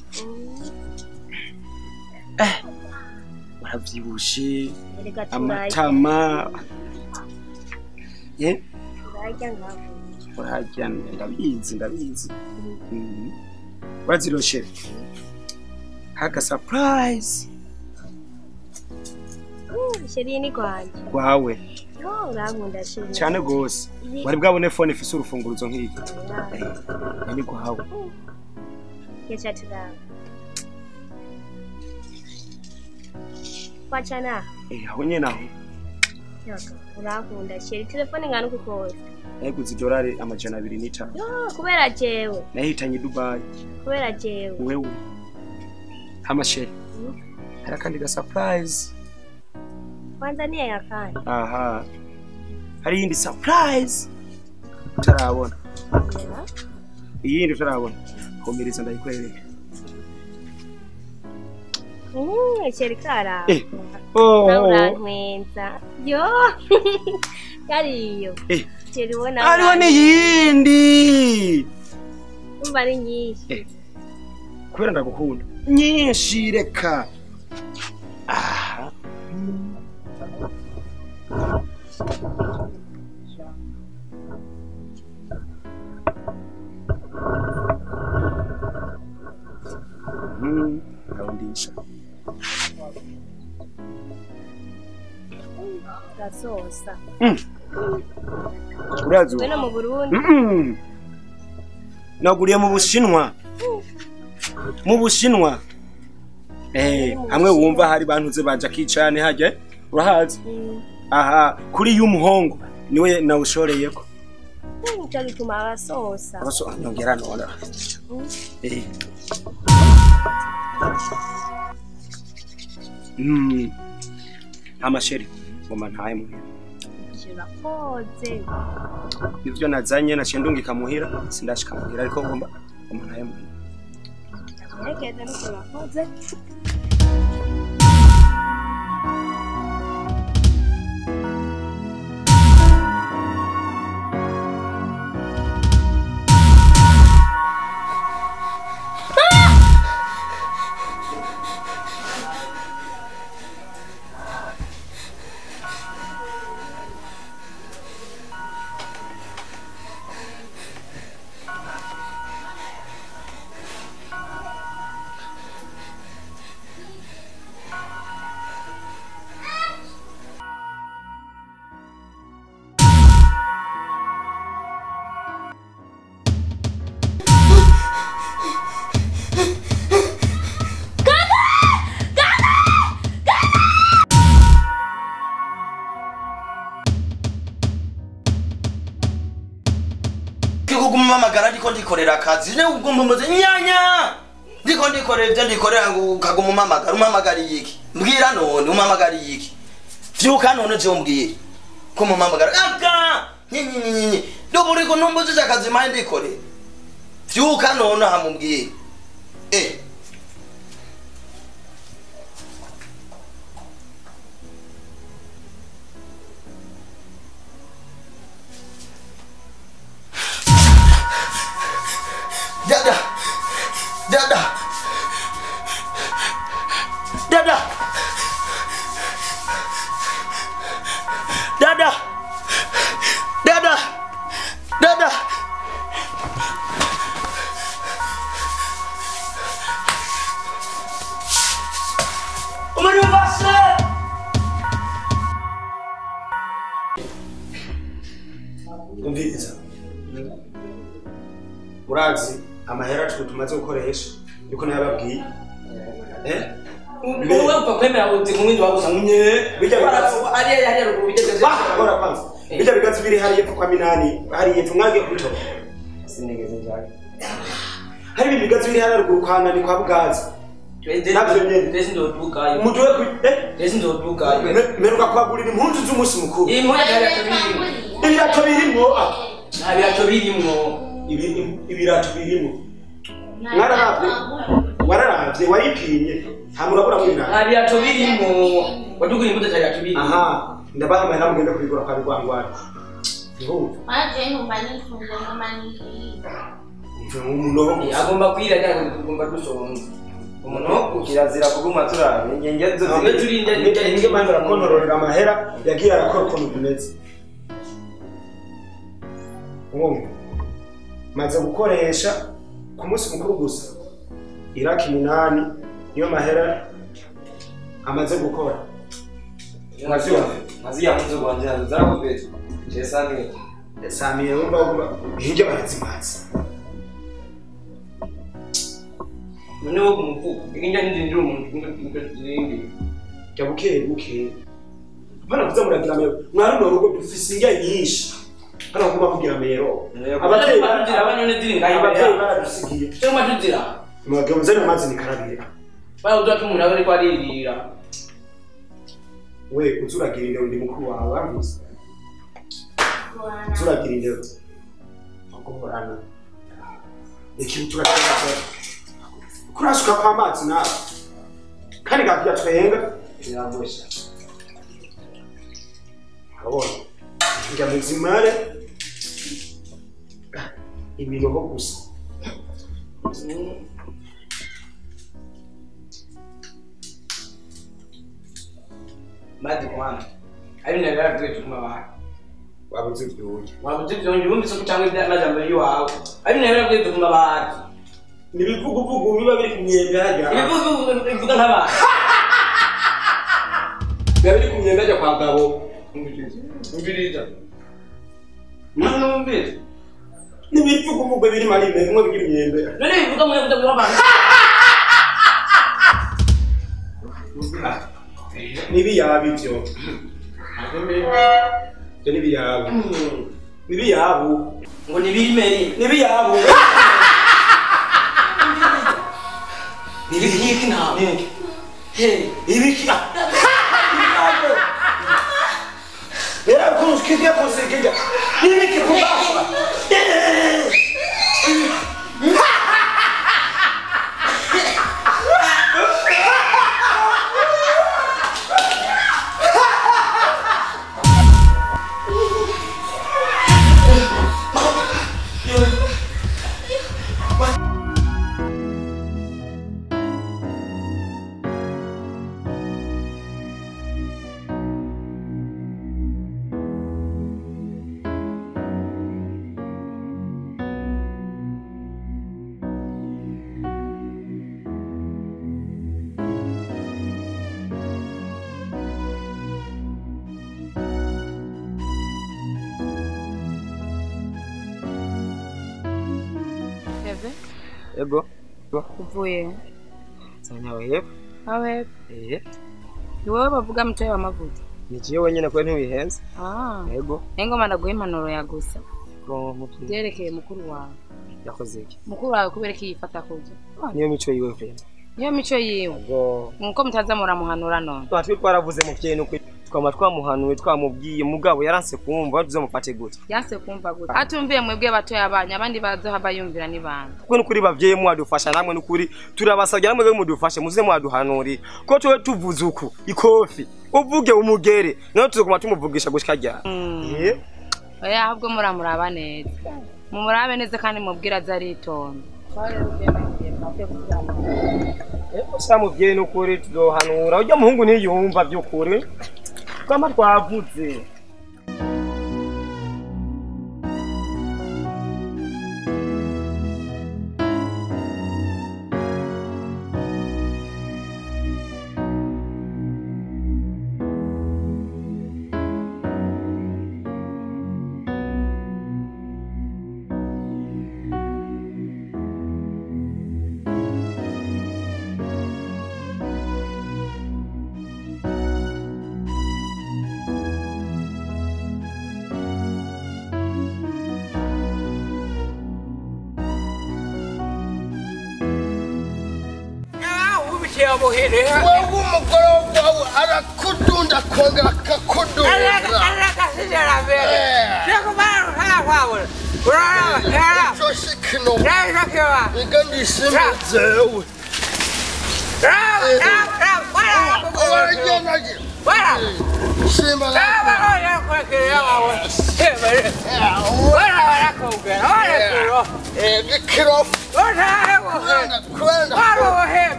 Waravyibushe. Amatama. Urajya ndabizi. Waziroshe. Haka surprise. Serieux ni kwanje. Wawe. Urankunda sheri. Cyane gose. Wari bwabone phone ifise urufunguruzo nk'iki. Ni kwawe. Kesha tura. Kwachana. Aho nyene aho. Yaka. Urankunda sheri. Telefone ngana kukoza. Nayiguze $250. Kubera jewe. Nahitanye Dubai. Kubera jewe. Wewe. Hamasheri. Hari kandi ga surprise. Kwanza ni yakanda. Aha. Hari indi surprise. Tarabona. Iyindi tarabona. Komiriza ndayikwereka. Cerikara. Oh. Naurantwenza. Yo. Kariyo. Ceribona. Ariwe ni yindi. Umva ari nyinshi. Kubera ndagukunda. Nyinshi reka. Ndawundisha. Gasosa. Urazo. Wena mu Burundi. Naguriye mu Bushinwa. Mu Bushinwa. Hamwe wumva hari bantuze baje kicane haje. Urahazi? Aha, kuri y'umuhongo niwe nawushoreyeko. Cyo bituma abasosa. Abaso nyongera nona. Amasheri ngoma ntaye muhira. Shirakoze. Ivyo nazanye naciye ndungika muhira sindashika muhira ariko ngoma ntaye muhira. Nekeza no shirakoze. Kumamagara ndiko ndikorera akazi ne ugumumuze nyanya ndiko ndikorera ibyo ndikorera ngo ukaguma umamagariye iki mbwira none umamagariye iki vyuka none je umbwire ko mumamagara aka nyinyi ndoburi ko numbuze akazi maye ndikorera vyuka none hamumbwire Dada Kumviriza. Murazi amahera tumaze gukoresha niko nababwiye. Wewe uko kwemera uti kumwindi wabusangunye bijya ari ruguru bigeze bora kwanza. Bijya bigazi biri hari yepfo kwa minani, hari yepfo mwage kuto. Sinigeze njyaye. Hari bigazi biri hari ruguru kwa nani kwa bugazi. Navyo nyene Desi ndo dukayo. Mutwe ku Desi ndo dukayo. Meruka kwagurira impunzu z'umusi mukuru. Impunzu ibirato birimo. Ibirato birimo. Ibirato birimo. Mwararavye. Wararavye waripimye. Hamurabura muri nani. Ibirato birimo. Wadugura impunzu z'ibirato birimo. Aha, ndabaha amahera mugenda kubigura kwa Rwangwara. Ndumva. Aje ngomba nifunze ngoma nikiza. Umuntu agomba kwira cyangwa tugomba dusonza. Umuntu ukirazira kuguma turabe ngenge zo turinda nige mandara kontororera amahera yagiye arakora ukuntu bimeze. Ngomba maze gukoresha ku munsi mukuru gusa iraki 8 niyo mahera amaze gukora. Maziya munzo gwanje zarakubetse. Jesani Samiye umba hinge barazimazi. None wo kumufuka ikinja ndindira umuntu ndindi buke bana kuza muragira mero mwaruno rugo dufise inga nyinshi hano kuba kugira mero abavyeyi barugira abanyone diringa abavyeyi baradusigiye cyo madudira mwagabo zane mazi nikarabira bana udatu umuntu abari kwaririra we uzuragira indero ndi mukuru wawe wamvise uzuragira indero akoborana iki uturagira kurasuka kwa mazi na kandi gapya twenga biragosha abona njya muzimare iminogo gusa Madi kwana. Ari na rara kwe tuma ba. wabuze byonye Wabuze byonje bumvise ko cyangwa ibya majambo yiwawe. Ari na rara kwe tuma ba. nibivuguvugu biba biri kumyembe hajya Ibivuga bivuga nk'aba. biba biri kumyembe hajya kwa gabo Umviriza. Mwana umviriza. nibivuguvugu biri mari bimwe bigira imyembe None bivuga mu bivuga abantu. nibiyabi byo byo nibiyabi nibiyabu Ngo ni birimeri. nibiyabu Nibiki na. Hey, ibiki era kusikia kusikia ibiki kubasha Ego. Uvuye. Sanyawe yep. Awe. Ni wowe bavuga mtoye wa Mavuta. Ni jewe nyene ko ntiwihenze. Ego. Engoma ndaguha impanuro ya gusa. Ko mutwe. Byerekeye mukuru wawe. Yakoze iki? Mukuru wawe kubereka yifata kuja. Niyo mico yiwe vema. Niyo mico yiwe. Ego. Nkuko mutaza muramuhanura none. Twatwi twaravuze mu vyene uko twama twamuhanuye twamubwiye mugabo yaranse kumva tuzomufate gute. Yanse kumva gute. Atumviye mwebwe batoye abanya abandi bazohava yumvira nibanga. Kuko nukuri bavyeyi mwadufasha namwe nukuri turabasabye namwe mudufashe muze mwaduhanurira. Ko tuwe tuvuze uku ikofi. Uvuge umugere. Naho tuzokuma tumuvugisha gushika ryari. Oya ahubwo muramuraba neza. Mumurabe neza kandi mubwira zaritonda. Samuvye nukuri tuzohanura. Ujya muhungu ntiyumva byukuri. Kama twavuze. Wowe umugore wawe arakudunda kongera akakudunda.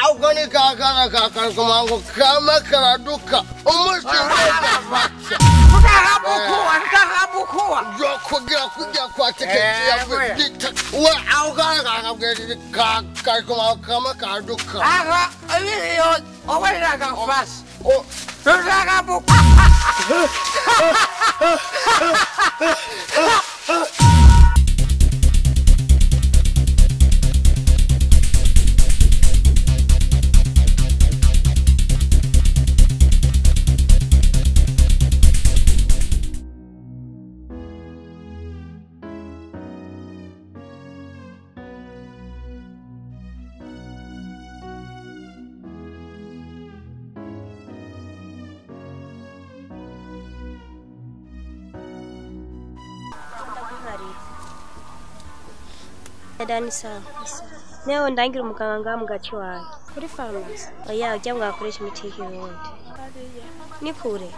Augani kakara kumango kama karaduka umusi Ntakabukua Kuja kwa tiketi ya vita Uwe augani kakara kumango kama karaduka Owe kafasi Ntakabukua Edani sawa. Leo ndangira umuganga mu gace wawe. Kuri farumasi. Oya ujya mwakoresha imiti y'ikirundi. Ni kure.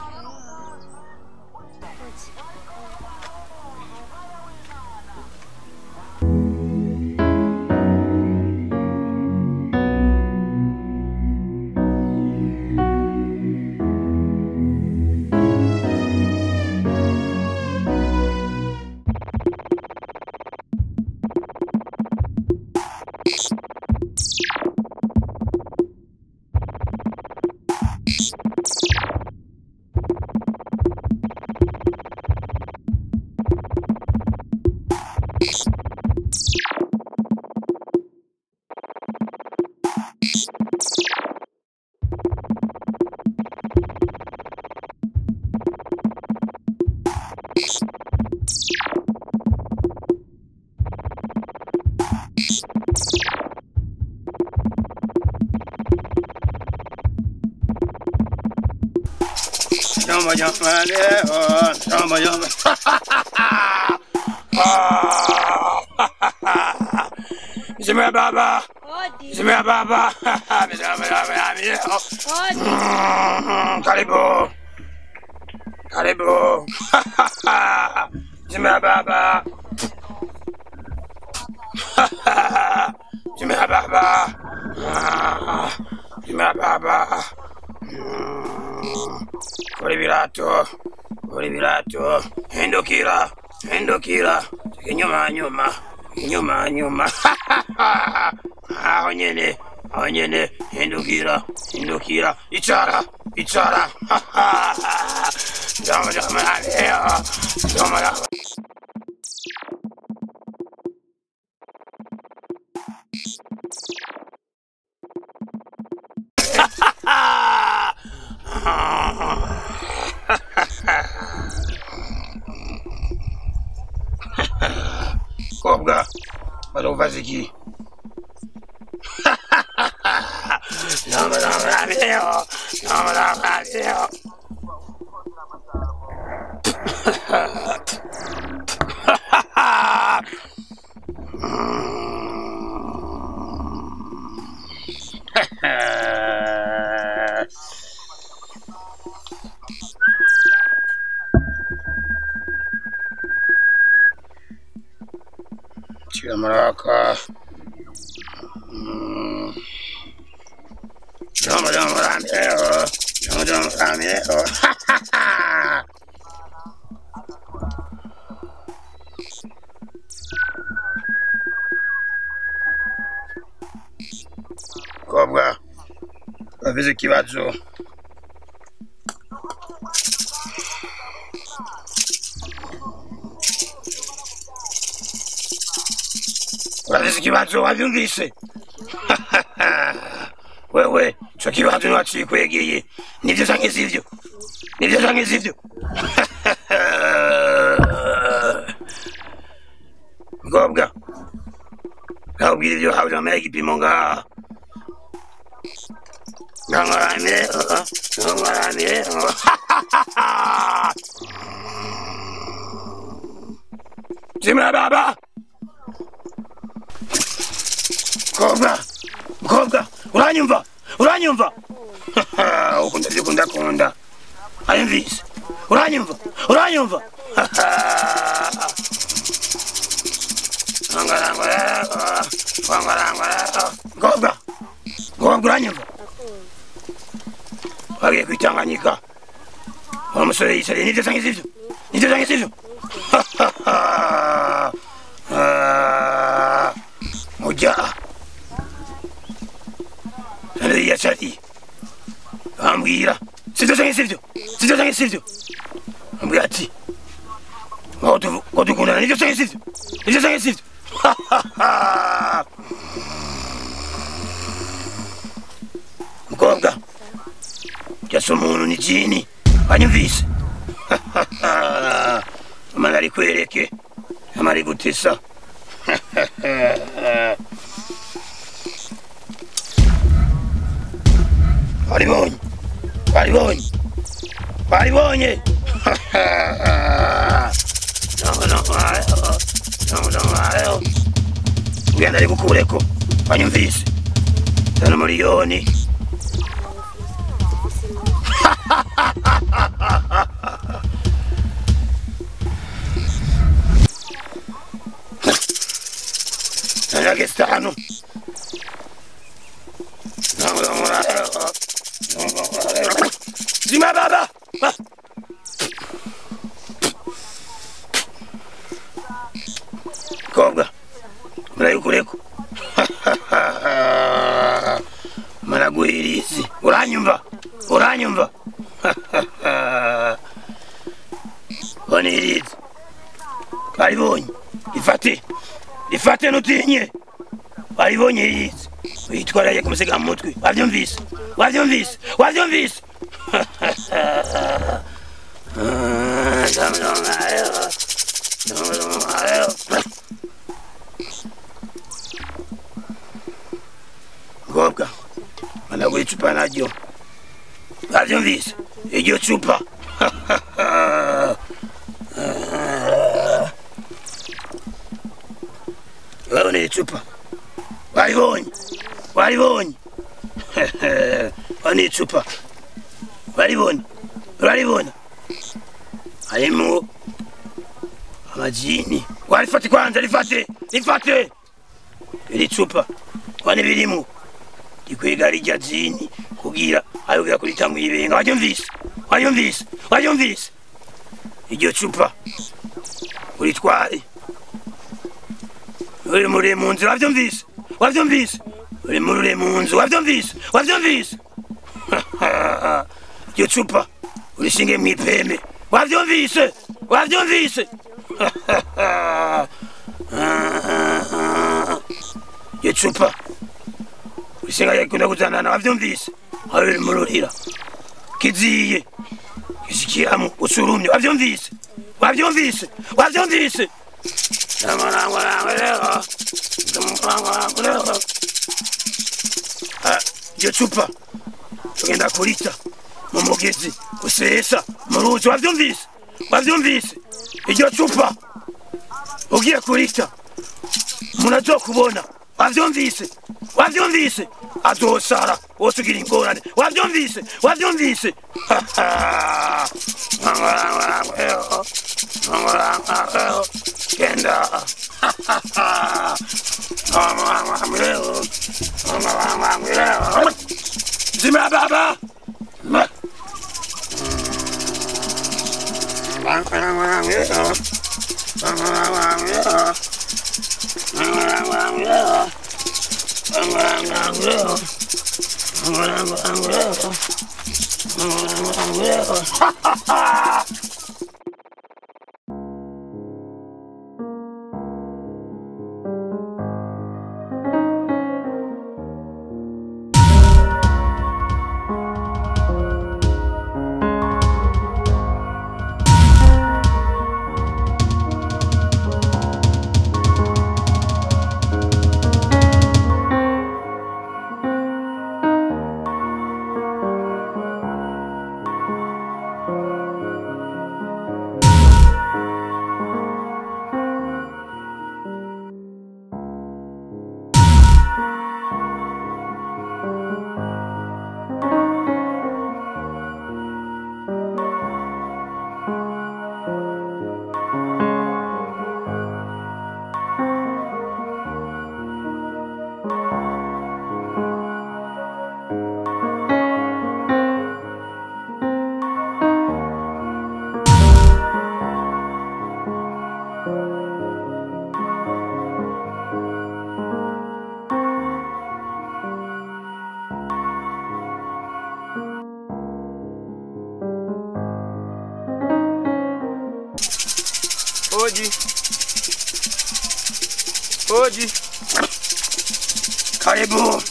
Zimmer Baba. Zimmer Baba. Karibu. Karibu. Zimmer Baba. Zimmer Baba. Zimmer Baba. Kurikirana. Kurikirana. Hindukira. Nyuma. Onyene. Hindukira. Ichara. Jama. Mukubwa, baruvaza iki? Namarabiyo. Maraka. Mukubwa, urabizi ikibazo. Urabizi ikibazo wabyumvise? Wewe, ico kibazo ntiwacikwegeye. Nivyo canke sivyo? Mukubwa, nkabwira ivyo hawe wambaye igipimo ngaha. Ngangaramye. Zimra Baba. Mukubwa, uranyumva? Ukunda byo kunda. Ayumvise. Uranyumva? Mukubwa, uranyumva? Wagiye kwitanganyika. Wa musore yisariye nivyo canke sivyo? Muja. Yachari. Ambwira. Sivyo canke sivyo? Ambwira ati. Wadukundana nivyo canke sivyo? Mukubwa, ujasa umuntu ni jini. Wanyumvise? Amara arikwereke. Amara arigutesa. Waribonye. ugenda ari gukureko wanyumvise tano miliyoni Nagestano Zima baba Kobwa murayukureko Maraguirizi uranyumva Onirizi Baribonye ifate nutinye Baribonye yizi Uyitwaraye kumusega mu mutwe wavyumvise Gobwa Managura icupa naryo wavyumvise iryo cupa Urabona icupa Baribonye Urabona icupa Uraribona harimo amajini warifate kwanza rifate iri cupa wane birimo ikwiga rijya jini kugira ayogira kurita mu ibenga wavyumvise iryo cupa uritware uri muri mu nzu wavyumvise uri muri mu nzu wavyumvise iryo cupa urishinge mu ipeme wavyumvise iryo cupa urishinga yakunda kuzanana wavyumvise uri mururira kiziye kishikiramo usurumye wavyumvise iryo cupa tugenda kurita mu mugezi usesa mu ruzi wavyumvise iryo cupa ugiye kurita munazokubona wavyumvise azosara wose ugira ingorane wavyumvise kenda Zima baba Oji. Karibu.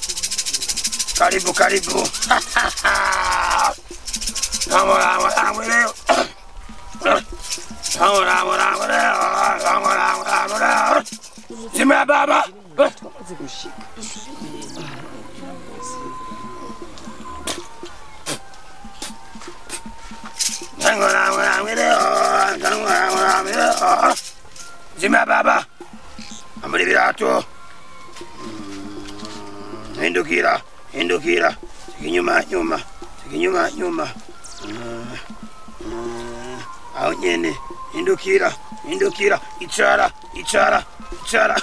Zima baba. Zima baba. Amuri birato. hindukira hindukira inyuma nyuma inyuma nyuma aho nyene hindukira hindukira icara icara icara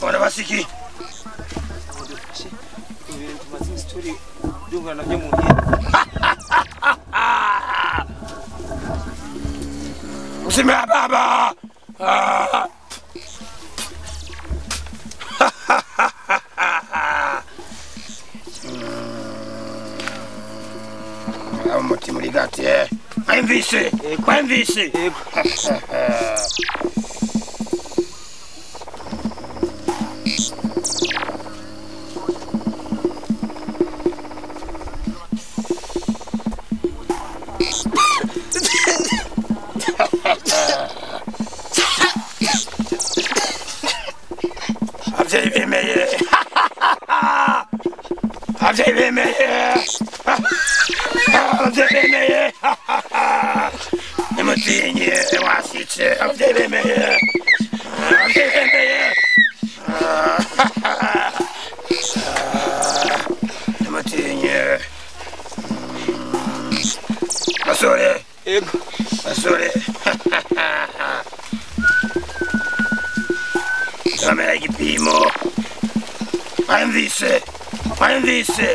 Ora basiki. Usimama baba. Umutima uri gati mwemvise mwemvise abavyeyi bemeye abavyeyi bemeye abavyeyi bemeye nimutinye wasice abavyeyi bemeye abavyeyi bemeye nimutinye basore basore Damela igipimo mwemvise mwemvise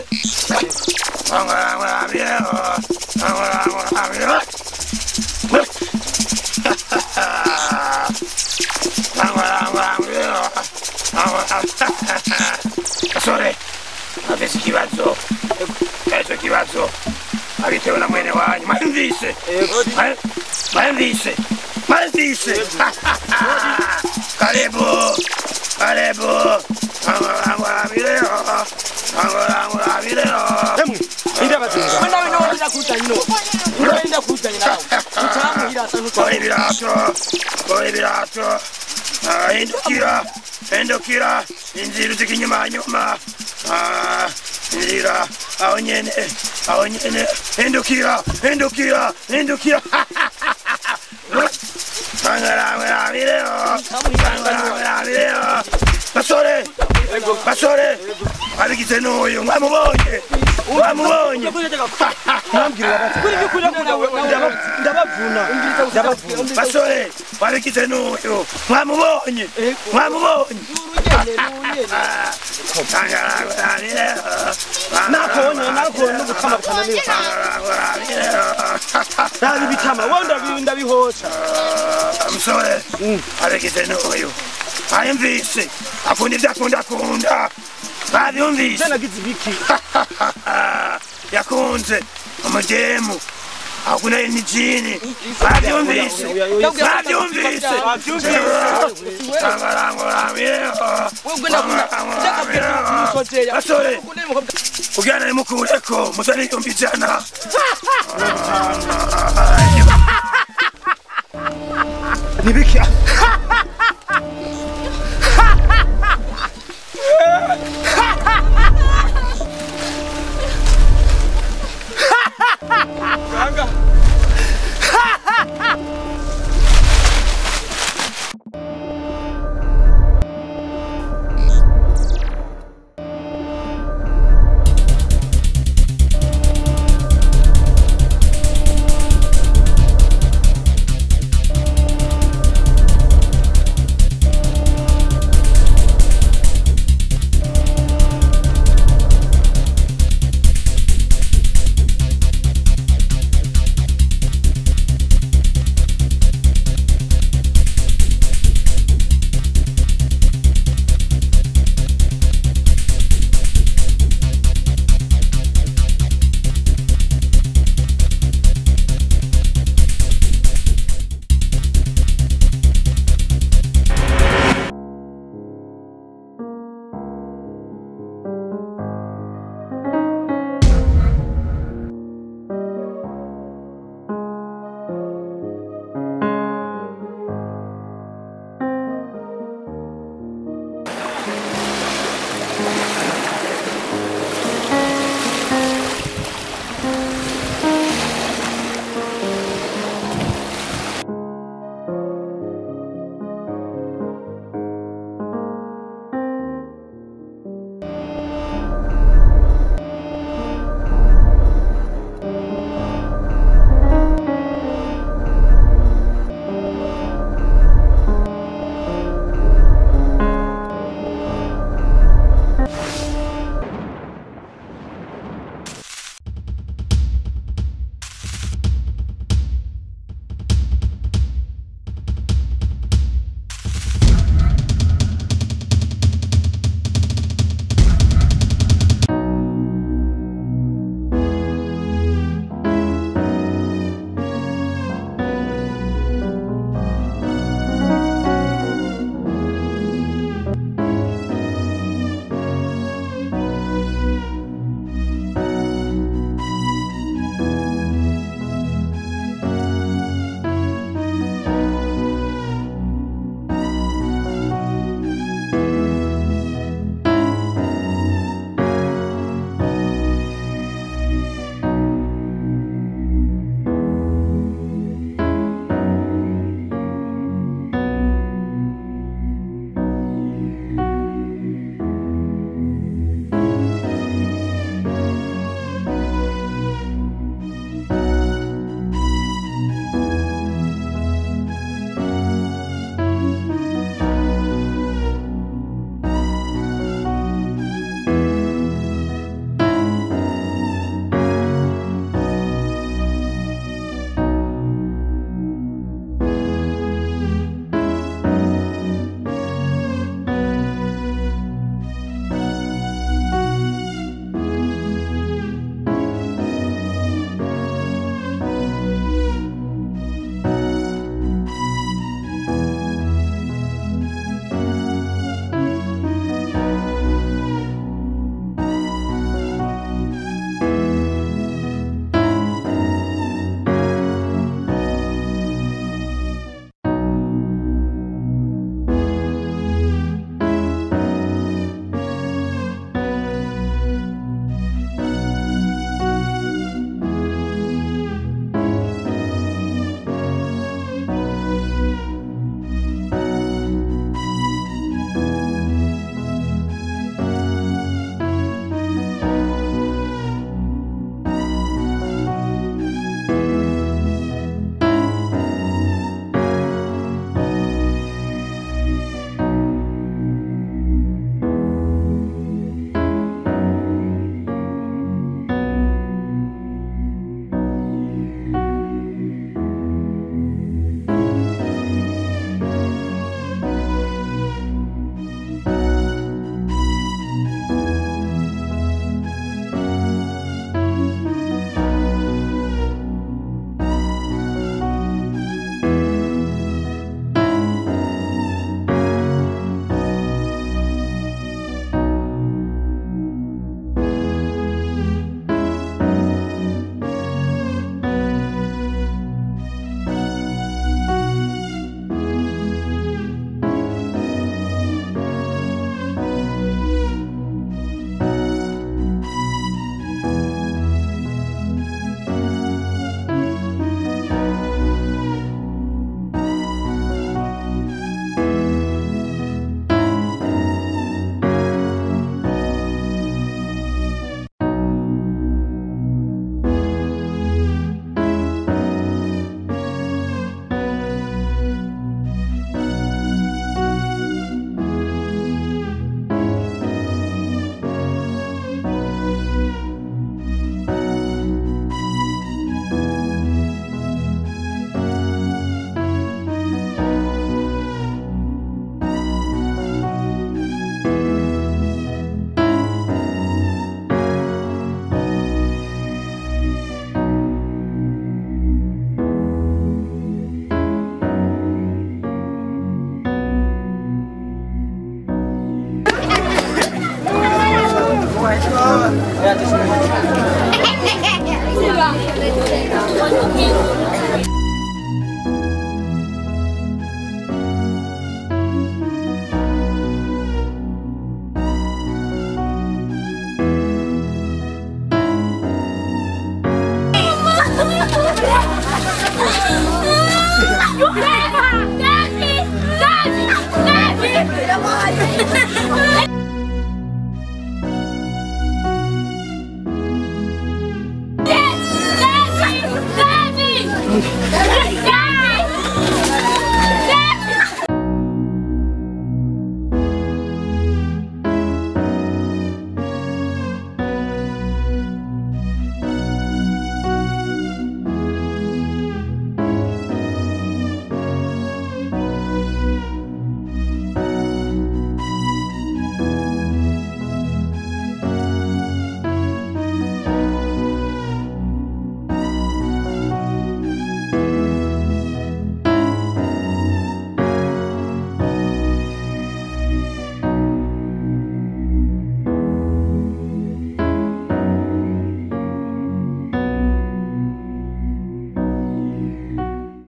basore avese ikibazo ejo ikibazo abitewe na mwene wanyu mwemvise mwemvise mwemvise karibu karibu Emwe inda bazinga wenda wenda wenda kutanyino wenda kutanyina nawe utamuhira asa kore birato hindukira hindukira inzira uzika inyuma nyuma inzira aho nyene hindukira hindukira hindukira basore basore abigize n'uyu mwamubonye mwamubonye basore abigize n'uyu mwamubonye mwamubonye nakone ubutama bwananiwe nabi bitama wonda binda bihosha musore abigize n'uyu ayumvise akunda ibyo akunda babyumvise nagize ibiki yakunze umugemu akunda n'ijini babyumvise babyumvise basore ugana nimukureko muzane yumva ijana nibiki